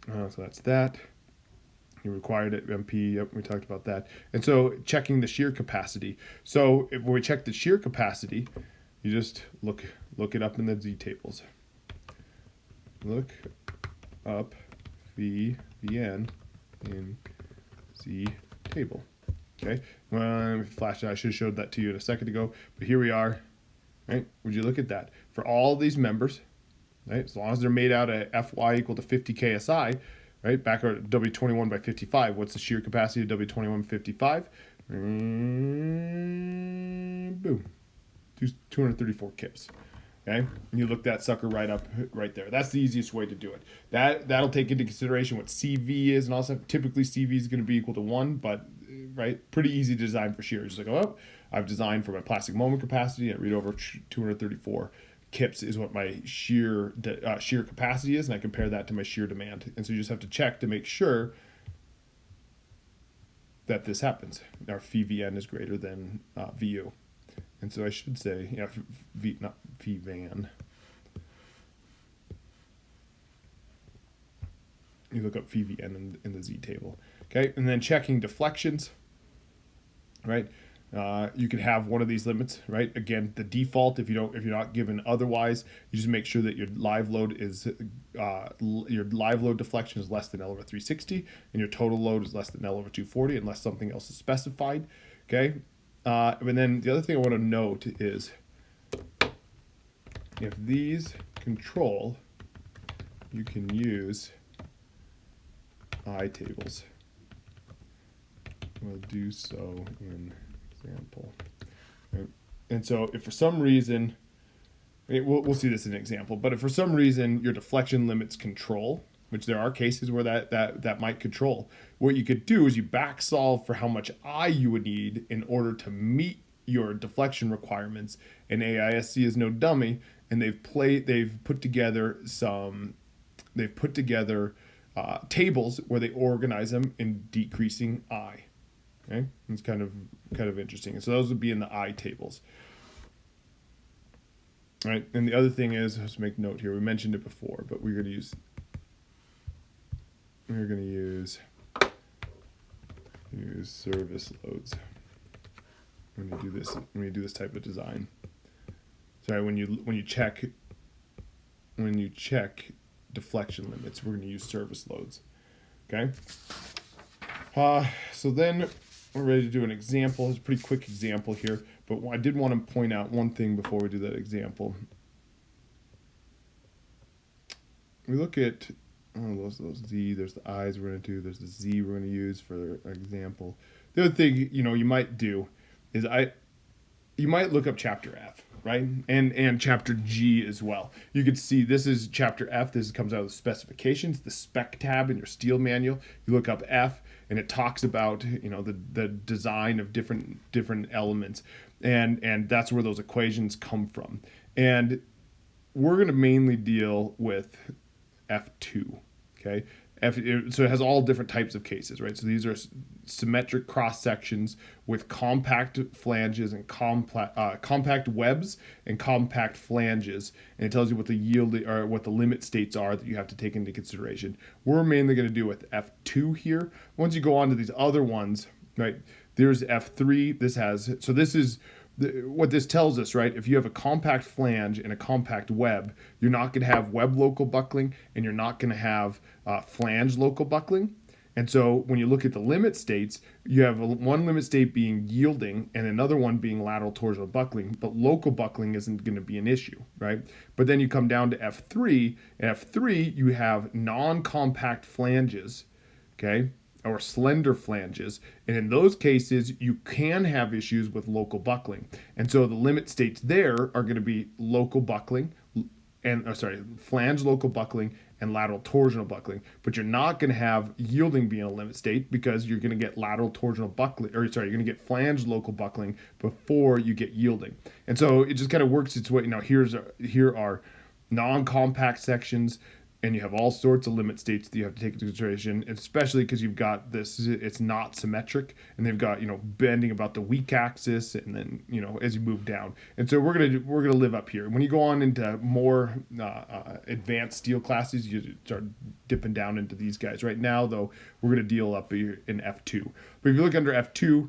so that's that. You required it, MP, yep, we talked about that. And so checking the shear capacity. So if we check the shear capacity, you just look it up in the Z tables. Look up VN in Z table. Okay, flash it. I should have showed that to you a second ago, but here we are. Right? Would you look at that? For all these members, right? As long as they're made out of Fy equal to 50 KSI, right? Back at W21 by 55. What's the shear capacity of W21 by 55? Boom. 234 kips. Okay, and you look that sucker right up right there. That's the easiest way to do it. That'll take into consideration what CV is and all stuff. Typically CV is going to be equal to 1, but right, pretty easy to design for shear. Just like, oh, I've designed for my plastic moment capacity. I read over 234 kips is what my shear capacity is, and I compare that to my shear demand. And so you just have to check to make sure that this happens. Our VVN is greater than VU. And so I should say, not VVAN. You look up VVN in the Z table. Okay, and then checking deflections, right? You can have one of these limits, right? Again, the default, if you're not given otherwise, you just make sure that your live load deflection is less than L over 360, and your total load is less than L over 240, unless something else is specified. Okay, and then the other thing I want to note is if these control, you can use I tables. We'll do so in example. Right? And so if for some reason, we'll see this in an example, but if for some reason your deflection limits control, which there are cases where that might control, what you could do is you back solve for how much I you would need in order to meet your deflection requirements. And AISC is no dummy, and they've put together tables where they organize them in decreasing I. Okay, it's kind of interesting. And so those would be in the I tables. All right, and the other thing is, let's make note here. We mentioned it before, but we're going to use service loads when you do this type of design. Sorry, when you check deflection limits, we're going to use service loads. Okay. So then we're ready to do an example. It's a pretty quick example here, but I did want to point out one thing before we do that example. We look at those Z, there's the I's we're going to do, there's the Z we're going to use for an example. The other thing, you might do is you might look up chapter F, right? And chapter G as well. You could see this is chapter F. This comes out of the specifications, the spec tab in your steel manual. You look up F, and it talks about the design of different elements, and that's where those equations come from. And we're going to mainly deal with F2. Okay. So it has all different types of cases, right? So these are symmetric cross sections with compact flanges and compact webs and compact flanges, and it tells you what the yield or what the limit states are that you have to take into consideration. We're mainly going to do with F2 here. Once you go on to these other ones, right? There's F3. This is what this tells us, right? If you have a compact flange and a compact web, you're not going to have web local buckling, and you're not going to have flange local buckling. And so when you look at the limit states, you have one limit state being yielding and another one being lateral torsional buckling, but local buckling isn't going to be an issue, right? But then you come down to F3, and F3 you have non-compact flanges, okay? Or slender flanges, and in those cases you can have issues with local buckling. And so the limit states there are going to be local buckling flange local buckling and lateral torsional buckling, but you're not going to have yielding being a limit state because you're going to get lateral torsional buckling, you're going to get flange local buckling before you get yielding. And so it just kind of works its way. Now here are non-compact sections, and you have all sorts of limit states that you have to take into consideration, especially because you've got this, it's not symmetric, and they've got, bending about the weak axis, and then, as you move down. And so we're gonna live up here. When you go on into more advanced steel classes, you start dipping down into these guys. Right now, though, we're gonna deal up here in F2. But if you look under F2,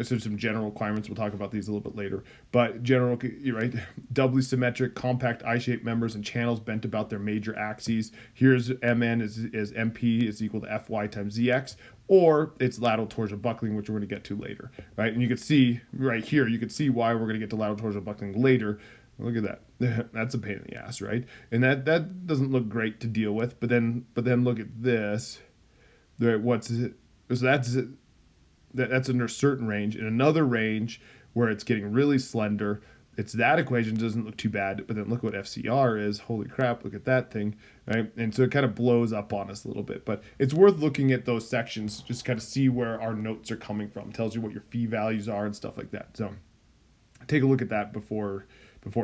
so some general requirements. We'll talk about these a little bit later. But general, right? Doubly symmetric, compact I-shaped members and channels bent about their major axes. Here's Mn is MP is equal to Fy times Zx, or it's lateral torsional buckling, which we're going to get to later, right? And you can see right here, you can see why we're going to get to lateral torsional buckling later. Look at that. That's a pain in the ass, right? And that doesn't look great to deal with. But then look at this. Right? So that's under a certain range. In another range where it's getting really slender, that equation doesn't look too bad, but then look what FCR is. Holy crap, look at that thing, right? And so it kind of blows up on us a little bit, but it's worth looking at those sections, just kind of see where our notes are coming from. It tells you what your phi values are and stuff like that. So take a look at that before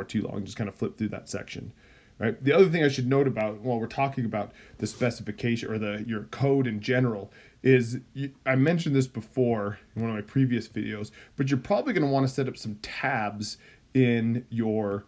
too long, just kind of flip through that section. Right. The other thing I should note about while we're talking about the specification or your code in general is I mentioned this before in one of my previous videos, but you're probably going to want to set up some tabs in your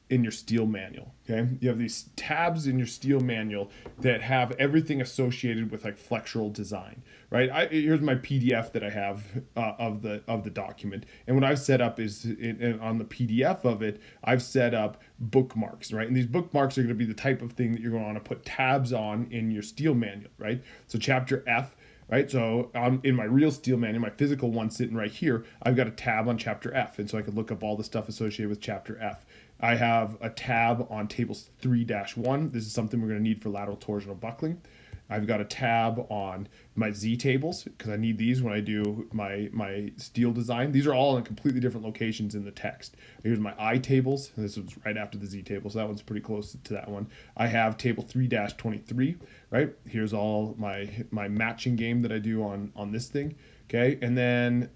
in your steel manual. Okay, you have these tabs in your steel manual that have everything associated with like flexural design, right? Here's my PDF that I have of the document, and what I've set up is on the PDF of it, I've set up bookmarks, right? And these bookmarks are going to be the type of thing that you're going to want to put tabs on in your steel manual, right? So chapter F. Right, so in my real steel manual, my physical one sitting right here, I've got a tab on chapter F, and so I could look up all the stuff associated with chapter F. I have a tab on tables 3-1. This is something we're going to need for lateral torsional buckling. I've got a tab on my Z tables because I need these when I do my steel design. These are all in completely different locations in the text. Here's my I tables. This was right after the Z table, so that one's pretty close to that one. I have table 3-23, right? Here's all my matching game that I do on this thing, okay? And then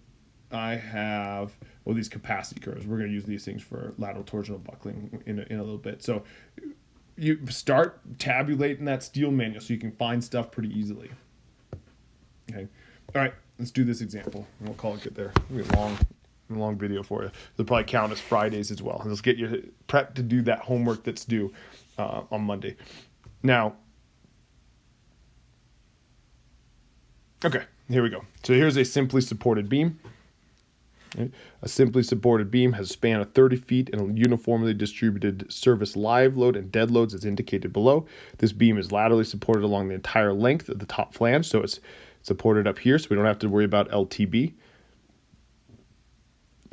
I have, well, these capacity curves. We're going to use these things for lateral torsional buckling in a little bit. So you start tabulating that steel manual so you can find stuff pretty easily. Okay. All right, let's do this example. We'll call it good there. It'll be a long video for you. It'll probably count as Fridays as well. And let's get you prepped to do that homework that's due on Monday. Now, okay, here we go. So here's a simply supported beam. Okay. A simply supported beam has a span of 30 feet and a uniformly distributed service live load and dead loads as indicated below. This beam is laterally supported along the entire length of the top flange, so it's supported up here, so we don't have to worry about LTB.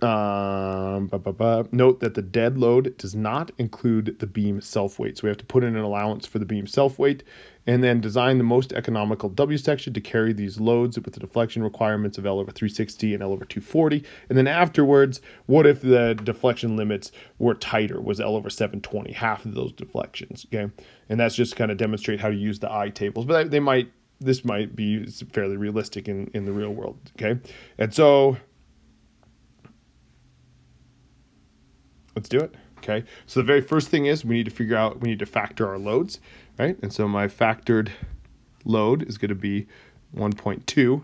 Note that the dead load does not include the beam self-weight, so we have to put in an allowance for the beam self-weight, and then design the most economical W section to carry these loads with the deflection requirements of L over 360 and L over 240. And then afterwards, what if the deflection limits were tighter, was L over 720, half of those deflections, okay? And that's just kind of demonstrate how to use the I tables, but this might be fairly realistic in the real world, okay? And so let's do it. Okay. So the very first thing is we need to factor our loads, right? And so my factored load is going to be 1.2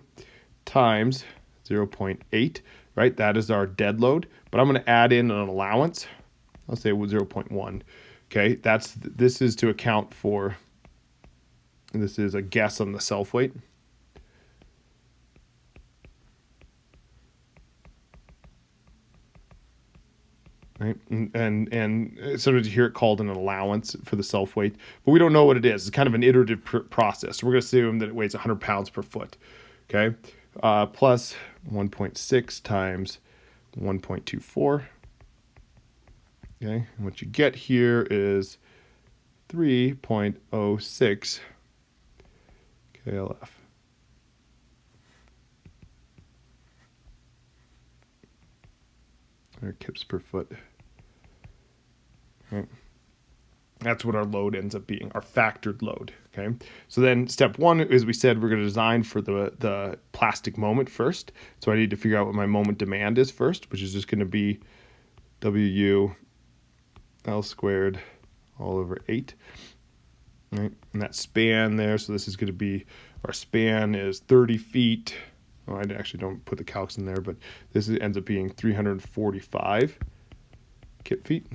times 0.8, right? That is our dead load, but I'm going to add in an allowance. I'll say 0.1. Okay. This is to account for, this is a guess on the self weight. Right? And sometimes you hear it called an allowance for the self weight, but we don't know what it is. It's kind of an iterative process. So we're going to assume that it weighs 100 pounds per foot. Okay. Plus 1.6 times 1.24. Okay. And what you get here is 3.06 KLF. Or kips per foot. Right. That's what our load ends up being, our factored load. Okay. So then step one is we said we're going to design for the plastic moment first. So I need to figure out what my moment demand is first, which is just going to be WU L squared all over 8. Right. And that span there, so this is going to be, our span is 30 feet. Oh, I actually don't put the calcs in there, but this ends up being 345 kip feet.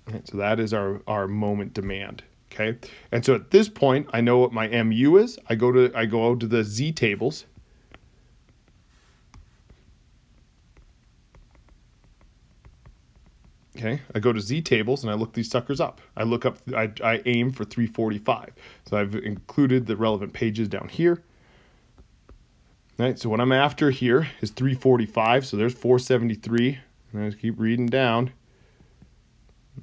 Right, so that is our moment demand. Okay, and so at this point, I know what my MU is. I go out to the Z tables. Okay, I go to Z tables and I look these suckers up. I aim for 345. So I've included the relevant pages down here. Right, so what I'm after here is 345, so there's 473, and I just keep reading down.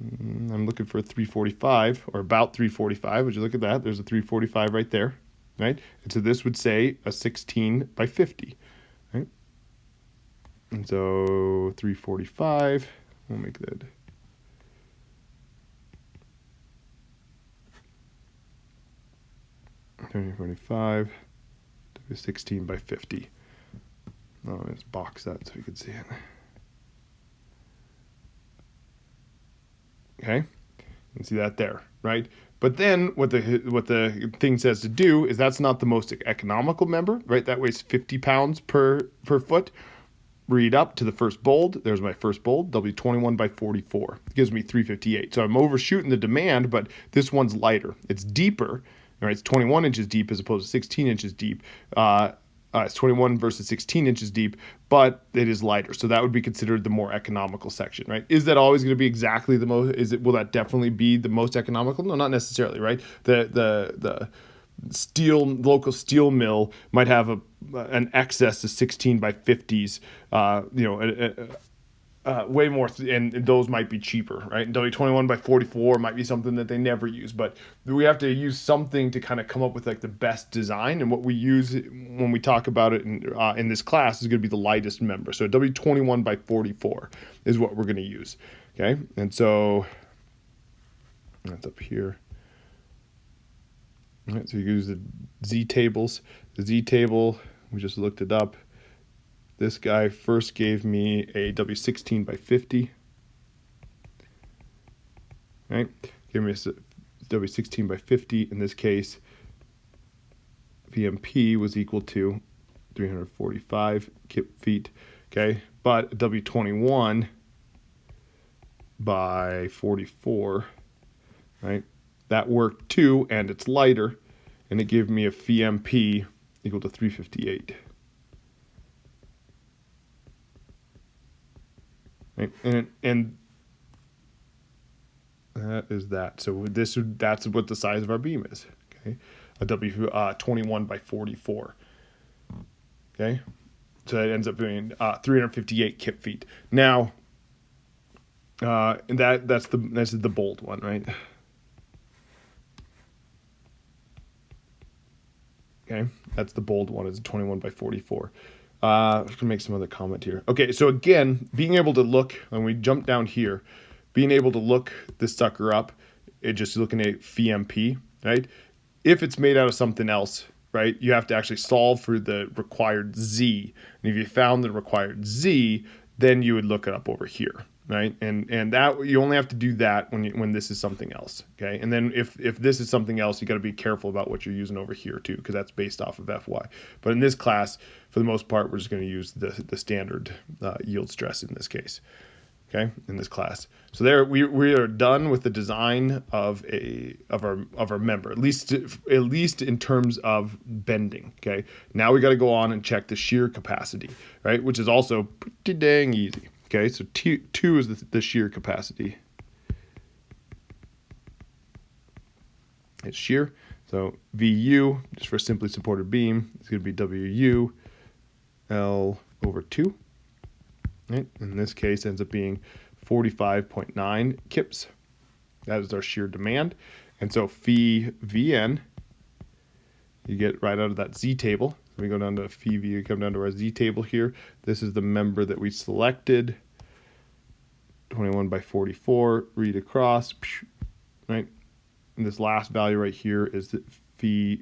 I'm looking for a 345, or about 345. Would you look at that? There's a 345 right there, right? And so this would say a 16 by 50, right? And so 345, we'll make that 345. 16 by 50. Oh, let's box that so you can see it. Okay, you can see that there, right? But then what the thing says to do is that's not the most economical member, right? That weighs 50 pounds per foot. read up to the first bold. There's my first bold, W21 by 44. It gives me 358. So I'm overshooting the demand, but this one's lighter. It's deeper. All right, it's 21 inches deep as opposed to 16 inches deep. It's 21 versus 16 inches deep, but it is lighter. So that would be considered the more economical section, right? Is that always going to be exactly the most? Will that definitely be the most economical? No, not necessarily, right? The local steel mill might have an excess of 16 by 50s, way more, and those might be cheaper, right? And W21 by 44 might be something that they never use, but we have to use something to kind of come up with like the best design. And what we use when we talk about it in this class is going to be the lightest member. So W21 by 44 is what we're going to use. Okay, and so that's up here. All right, so you use the Z tables. The Z table, we just looked it up. This guy first gave me a W16 by 50. Right? Give me a W16 by 50. In this case, VMP was equal to 345 kip feet. Okay, but a W21 by 44, right? That worked too, and it's lighter, and it gave me a VMP equal to 358. Right? And that is that. So that's what the size of our beam is. Okay, a W21 by 44. Okay, so it ends up being 358 kip feet. Now, and that's the bold one, right? Okay, that's the bold one. It's a 21 by 44. I'm going to make some other comment here. Okay, so again, being able to look, when we jump down here, being able to look this sucker up, it just looking at VMP, right? If it's made out of something else, right, you have to actually solve for the required Z. And if you found the required Z, then you would look it up over here, right? And that you only have to do that when this is something else, okay? And then if this is something else, you got to be careful about what you're using over here too, because that's based off of FY. But in this class, for the most part, we're just going to use the standard yield stress in this case, okay? In this class. So there we are done with the design of our member, at least in terms of bending, okay? Now we got to go on and check the shear capacity, right? Which is also pretty dang easy. Okay, so two is the shear capacity. It's shear. So VU, just for a simply supported beam, it's going to be WU L over 2. Right? In this case, ends up being 45.9 kips. That is our shear demand. And so phi VN, you get right out of that Z table. So we go down to phi VU, come down to our Z table here. This is the member that we selected. 21 by 44, read across, right? And this last value right here is the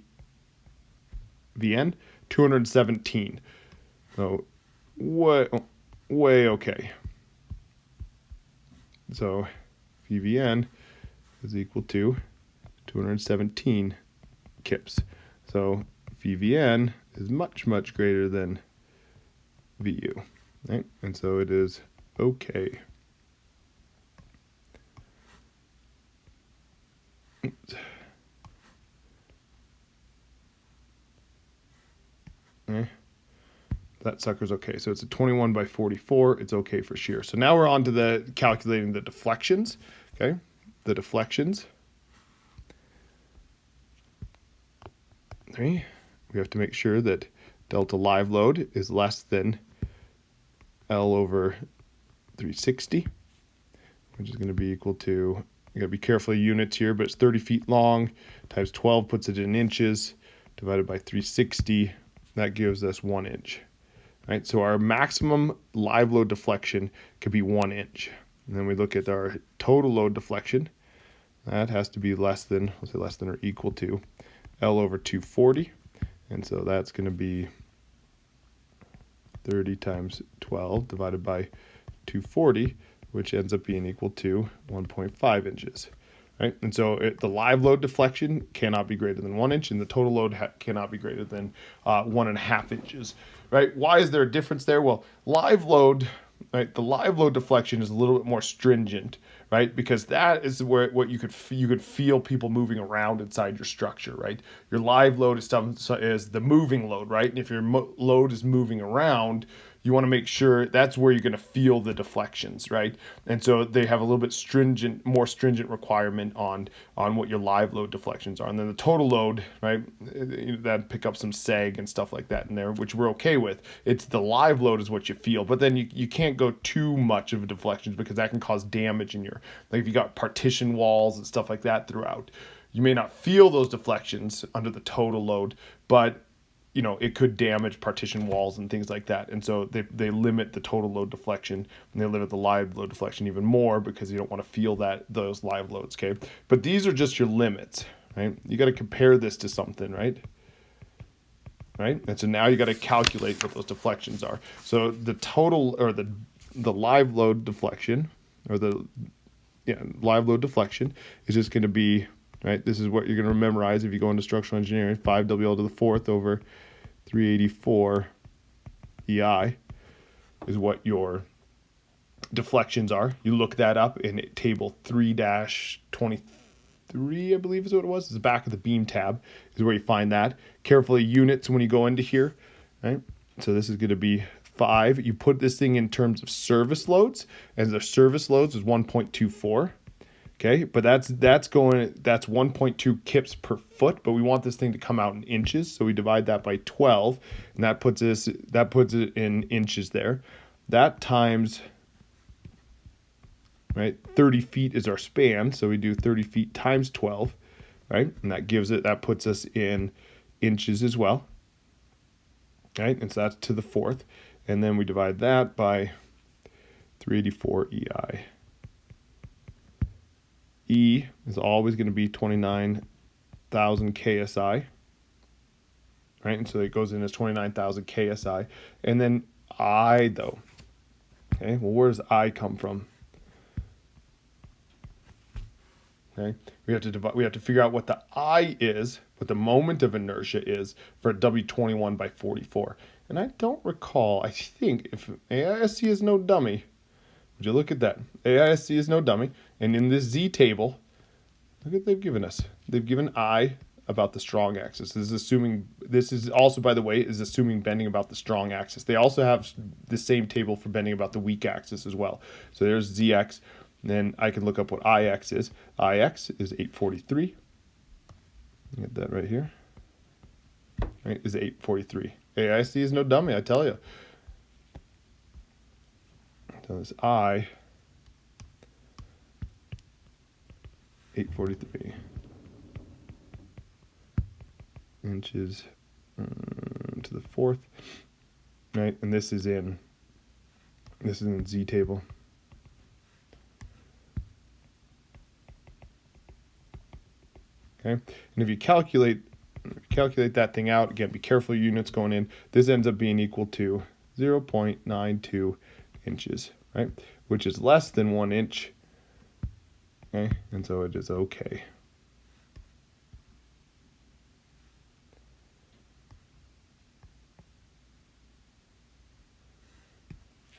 VN, 217. So way okay. So VN is equal to 217 kips. So VN is much greater than VU, right? And so it is okay. Okay. That sucker's okay. So it's a 21 by 44. It's okay for shear. So now we're on to the calculating the deflections. Okay, the deflections. Okay, we have to make sure that delta live load is less than L over 360, which is going to be equal to, you got to be careful of units here, but it's 30 feet long times 12 puts it in inches, divided by 360, that gives us 1 inch. Right, so our maximum live load deflection could be 1 inch. And then we look at our total load deflection. That has to be less than, let's say less than or equal to L over 240. And so that's going to be 30 times 12 divided by 240, which ends up being equal to 1.5 inches. right? And so the live load deflection cannot be greater than 1 inch, and the total load cannot be greater than 1.5 inches, right? Why is there a difference there? Well, live load, right? The live load deflection is a little bit more stringent, right? Because that is where what you could feel people moving around inside your structure, right? Your live load is the moving load, right? And if your load is moving around, you want to make sure that's where you're going to feel the deflections, right? And so they have a little bit more stringent requirement on what your live load deflections are. And then the total load, right, that pick up some sag and stuff like that in there, which we're okay with. It's the live load is what you feel, but then you can't go too much of a deflections because that can cause damage in your, like if you got partition walls and stuff like that throughout. You may not feel those deflections under the total load, but it could damage partition walls and things like that. And so they limit the total load deflection, and they limit the live load deflection even more because you don't want to feel those live loads, okay? But these are just your limits, right? You got to compare this to something, right? Right? And so now you got to calculate what those deflections are. So the total, or the live load deflection, or live load deflection is just going to be, right? This is what you're going to memorize if you go into structural engineering, 5WL to the fourth over 384 EI is what your deflections are. You look that up in table 3-23, I believe is what it was. It's the back of the beam tab is where you find that. Carefully units when you go into here, right? So this is going to be 5. You put this thing in terms of service loads, and the service loads is 1.24. Okay, but that's 1.2 kips per foot, but we want this thing to come out in inches, so we divide that by 12, and that puts it in inches there. That times, right, 30 feet is our span, so we do 30 feet times 12, right, and that puts us in inches as well, right, and so that's to the fourth, and then we divide that by 384 EI. E is always going to be 29,000 KSI, right? And so it goes in as 29,000 KSI. And then I, though, okay, well, where does I come from? Okay, we have to figure out what the I is, what the moment of inertia is for a W21 by 44. And I don't recall, I think, if AISC is no dummy, would you look at that? AISC is no dummy. And in this Z table, look what they've given us. They've given I about the strong axis. This is also, by the way, is assuming bending about the strong axis. They also have the same table for bending about the weak axis as well. So there's ZX. Then I can look up what IX is. IX is 843. Get that right here. Right, is 843. AISC is no dummy, I tell you. So this I 843 inches to the fourth, right? And this is in Z table. Okay, and if you calculate that thing out, again, be careful units going in. This ends up being equal to 0.92 inches, right? Which is less than 1 inch. Okay, and so it is okay.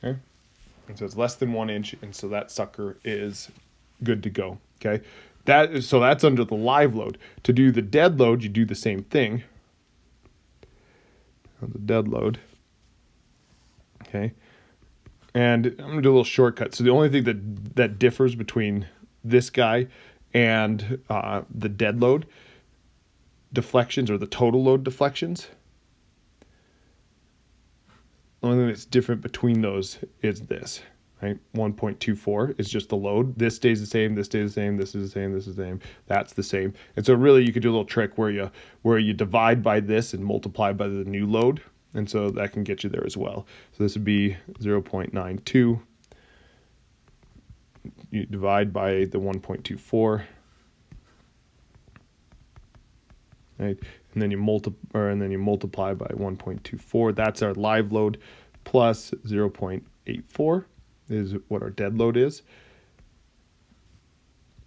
Okay, and so it's less than 1 inch, and so that sucker is good to go. Okay, that's under the live load. To do the dead load, you do the same thing. The dead load. Okay, and I'm gonna do a little shortcut. So the only thing that differs between this guy and the dead load deflections, or the total load deflections, the only thing that's different between those is this, right? 1.24 is just the load. This stays the same, this stays the same, this is the same, this is the same, that's the same. And so really you could do a little trick where you divide by this and multiply by the new load, and so that can get you there as well. So this would be 0.92. You divide by the 1.24, right? And then you multiply by 1.24. That's our live load, plus 0.84 is what our dead load is.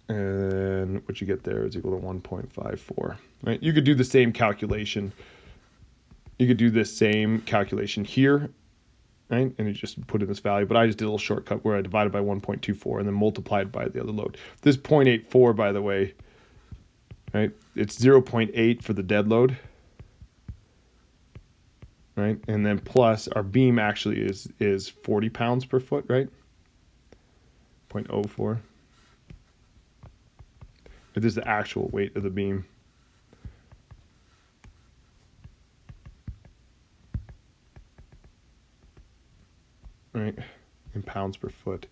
And what you get there is equal to 1.54, right? You could do the same calculation. You could do this same calculation here, right? And you just put in this value, but I just did a little shortcut where I divided by 1.24 and then multiplied by the other load. This 0.84, by the way, right? It's 0.8 for the dead load, right? And then plus our beam actually is 40 pounds per foot, right? 0.04. This is the actual weight of the beam. Right, in pounds per foot.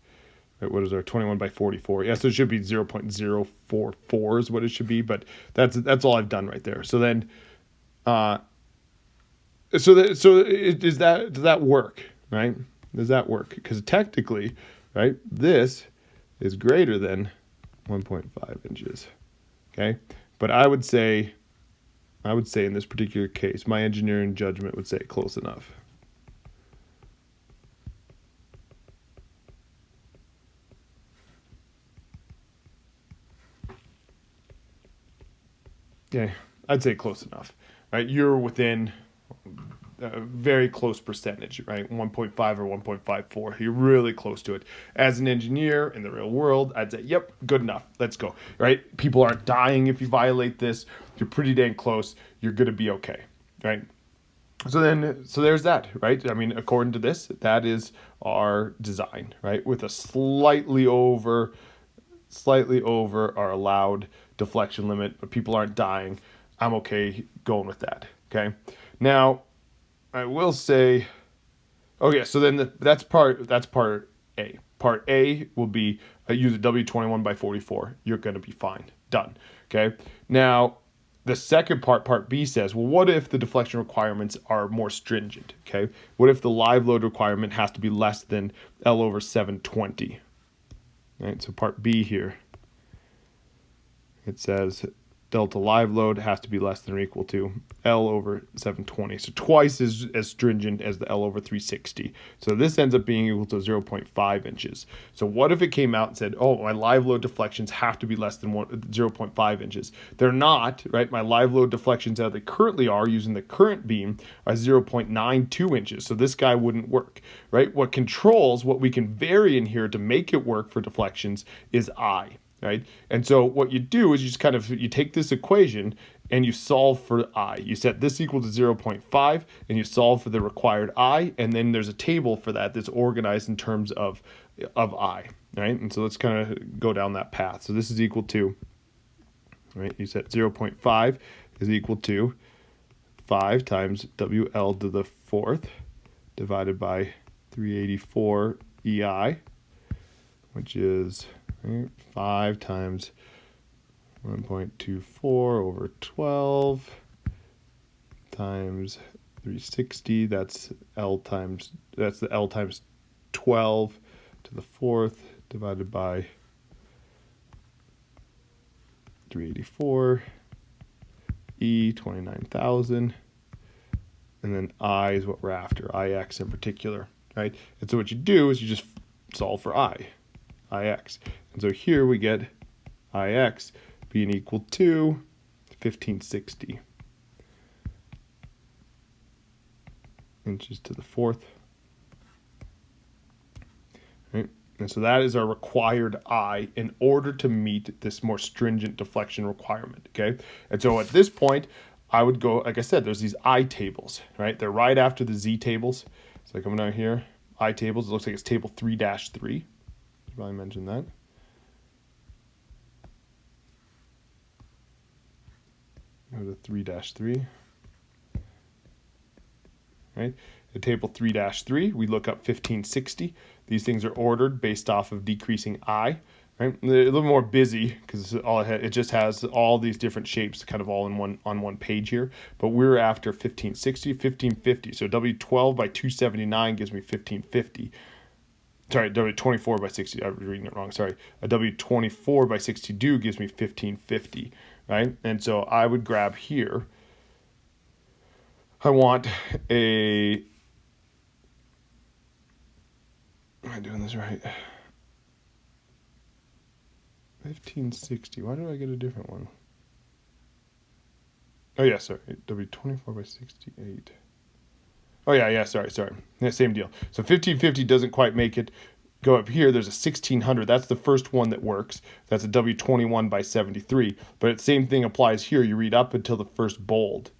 Right, what is our 21 by 44? Yeah, so it should be 0.044 is what it should be, but that's all I've done right there. So then, does that work, right? Does that work? Because technically, right, this is greater than 1.5 inches. Okay, but I would say in this particular case, my engineering judgment would say close enough. Yeah, I'd say close enough, right? You're within a very close percentage, right? 1.5 or 1.54. You're really close to it. As an engineer in the real world, I'd say, yep, good enough. Let's go, right? People aren't dying if you violate this. You're pretty dang close. You're going to be okay, right? So there's that, right? I mean, according to this, that is our design, right? With a slightly over our allowed deflection limit, but people aren't dying. I'm okay going with that. Okay. Now, I will say, okay, so then that's part A. Part A will be use a W21 by 44. You're going to be fine. Done. Okay. Now, the second part B says, well, what if the deflection requirements are more stringent? Okay. What if the live load requirement has to be less than L over 720? Right. So part B here, it says delta live load has to be less than or equal to L over 720. So twice as stringent as the L over 360. So this ends up being equal to 0.5 inches. So what if it came out and said, oh, my live load deflections have to be less than 0.5 inches? They're not, right? My live load deflections as they currently are using the current beam are 0.92 inches. So this guy wouldn't work, right? What controls what we can vary in here to make it work for deflections is I. Right? And so what you do is you take this equation and you solve for I. You set this equal to 0.5 and you solve for the required I, and then there's a table for that that's organized in terms of I, right? And so let's kind of go down that path. So this is equal to, right? You set 0.5 is equal to 5 times WL to the fourth divided by 384 EI, which is 5 times 1.24 over 12 times 360. That's the L times 12 to the fourth divided by 384. E 29,000. And then I is what we're after, IX in particular, right? And so what you do is you just solve for IX. And so here we get IX being equal to 1560 inches to the fourth. Right? And so that is our required I in order to meet this more stringent deflection requirement, okay? And so at this point, I would go, like I said, there's these I tables, right? They're right after the Z tables. So coming down here, I tables, it looks like it's table 3-3. Probably mentioned that. Go to 3-3. Right? At table 3-3, we look up 1560. These things are ordered based off of decreasing I. Right? They're a little more busy because it just has all these different shapes kind of all in on one page here. But we're after 1560, 1550. So W12 by 279 gives me 1550. Sorry, W24 by 60. I was reading it wrong. Sorry. A W24 by 62 gives me 1550, right? And so I would grab here. I want a. Am I doing this right? 1560. Why did I get a different one? Oh yeah, sorry. W24 by 68. Oh yeah, sorry. Yeah, same deal. So 1550 doesn't quite make it. Go up here, there's a 1600. That's the first one that works. That's a W21 by 73. But the same thing applies here. You read up until the first bold,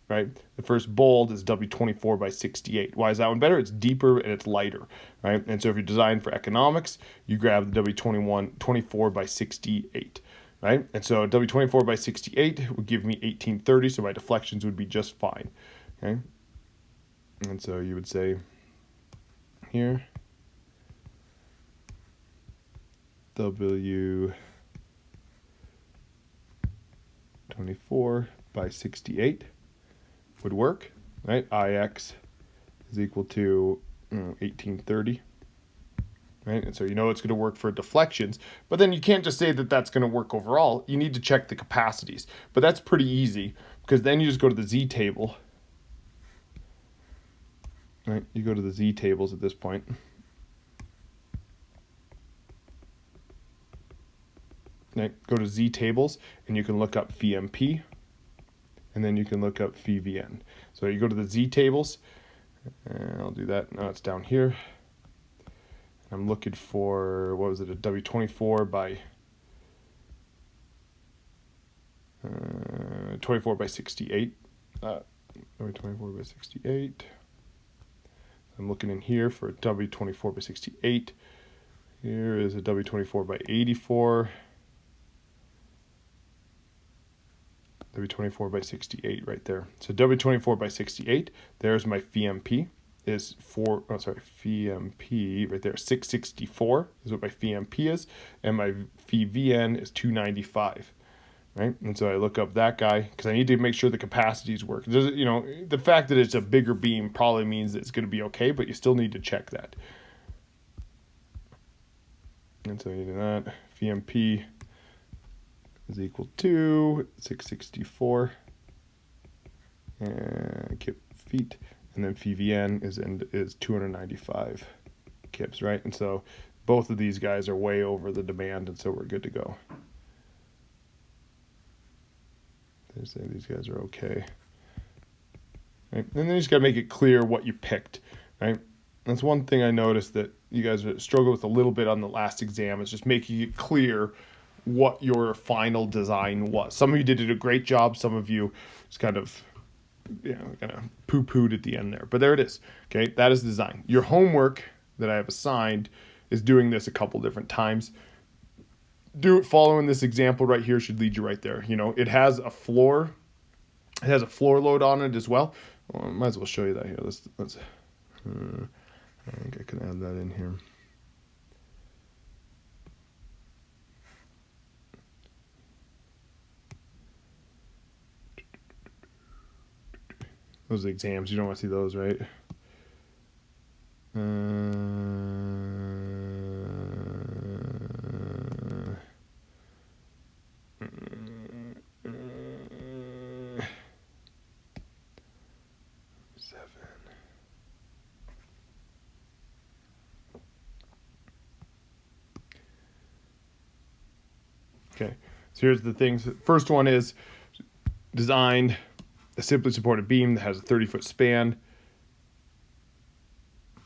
right? The first bold is W24 by 68. Why is that one better? It's deeper and it's lighter, right? And so if you're designed for economics, you grab the W24 by 68, right? And so W24 by 68 would give me 1830, so my deflections would be just fine, okay? And so you would say here, W24 by 68 would work, right? IX is equal to 1830, right? And so you know it's going to work for deflections, but then you can't just say that that's going to work overall. You need to check the capacities, but that's pretty easy because then you just go to the Z table, right? You go to the Z tables at this point. Right? Go to Z tables and you can look up VMP and then you can look up VVN. So you go to the Z tables and I'll do that. Now it's down here. I'm looking for, what was it, a W24 by 24 by 68. W24 by 68. I'm looking in here for a W24 by 68. Here is a W24 by 84. W24 by 68 right there. So W24 by 68, there's my VMP is VMP right there, 664 is what my VMP is, and my VVN is 295, right? And so I look up that guy because I need to make sure the capacities work. You know, the fact that it's a bigger beam probably means that it's going to be okay, but you still need to check that. And so you do that, VMP is equal to 664 and kip feet, and then VVN is 295 kips, right? And so both of these guys are way over the demand, and so we're good to go. They say these guys are okay, right? And then you just got to make it clear what you picked, right? That's one thing I noticed that you guys struggled with a little bit on the last exam, is just making it clear what your final design was. Some of you did a great job. Some of you just kind of poo-pooed at the end there. But there it is. Okay, that is design. Your homework that I have assigned is doing this a couple different times. Do it following this example right here should lead you right there. You know, it has a floor. It has a floor load on it as well. I might as well show you that here. Let's I think I can add that in here. Those exams, you don't want to see those, right? Okay, so here's the things. First one is designed a simply supported beam that has a 30-foot span,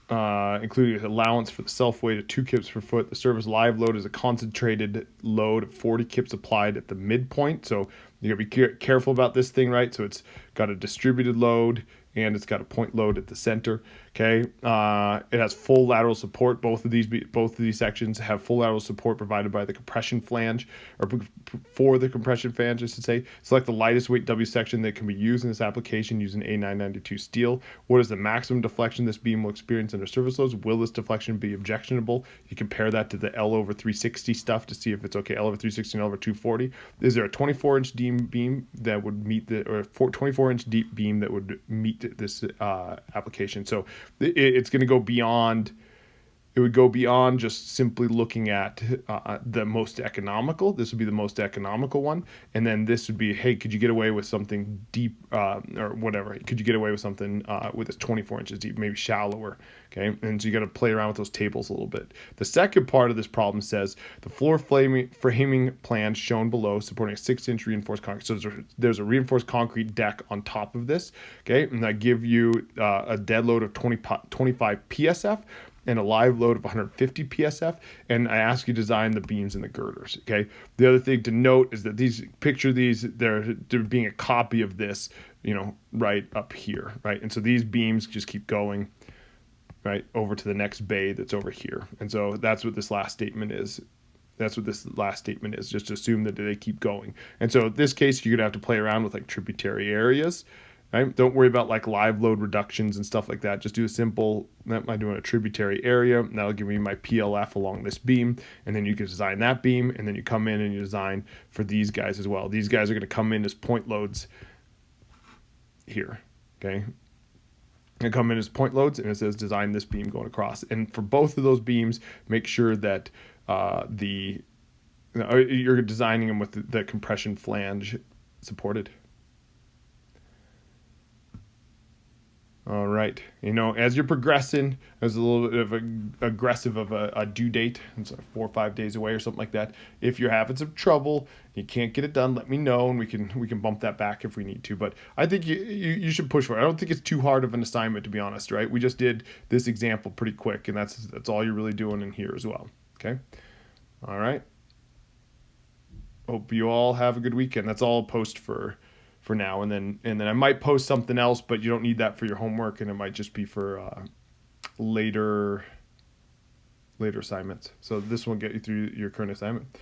including allowance for the self-weight of 2 kips per foot. The service live load is a concentrated load of 40 kips applied at the midpoint. So you gotta be careful about this thing, right? So it's got a distributed load and it's got a point load at the center. Okay, it has full lateral support. Both of these sections have full lateral support provided by the compression flange, or for the compression flange, I should say. Select the lightest weight W section that can be used in this application using A992 steel. What is the maximum deflection this beam will experience under surface loads? Will this deflection be objectionable? You compare that to the L over 360 stuff to see if it's okay. L over 360 and L over 240. Is there a 24-inch beam that would meet or 24-inch deep beam that would meet this application? So it's going to go beyond it would go beyond just simply looking at the most economical. This would be the most economical one. And then this would be, hey, could you get away with something deep or whatever? Could you get away with something with this 24 inches deep, maybe shallower? Okay. And so you got to play around with those tables a little bit. The second part of this problem says the floor framing plan shown below supporting a 6-inch reinforced concrete. So there's a reinforced concrete deck on top of this. Okay. And I give you a dead load of 25 PSF and a live load of 150 PSF, and I ask you to design the beams and the girders, okay? The other thing to note is that picture these, they're being a copy of this, right up here, right? And so these beams just keep going, right, over to the next bay that's over here. And so that's what this last statement is. Just assume that they keep going. And so in this case, you're gonna have to play around with like tributary areas. Right? Don't worry about like live load reductions and stuff like that. Just do a simple, am I doing a tributary area? And that'll give me my PLF along this beam. And then you can design that beam. And then you come in and you design for these guys as well. These guys are going to come in as point loads here. Okay. And come in as point loads, and it says design this beam going across. And for both of those beams, make sure that you're designing them with the compression flange supported. All right. As you're progressing, there's a little bit of aggressive of a due date. It's like 4 or 5 days away or something like that. If you're having some trouble, you can't get it done, let me know, and we can bump that back if we need to. But I think you should push for it. I don't think it's too hard of an assignment, to be honest, right? We just did this example pretty quick, and that's all you're really doing in here as well. Okay. All right. Hope you all have a good weekend. That's all I'll post for now, and then I might post something else, but you don't need that for your homework, and it might just be for later assignments. So this will get you through your current assignment.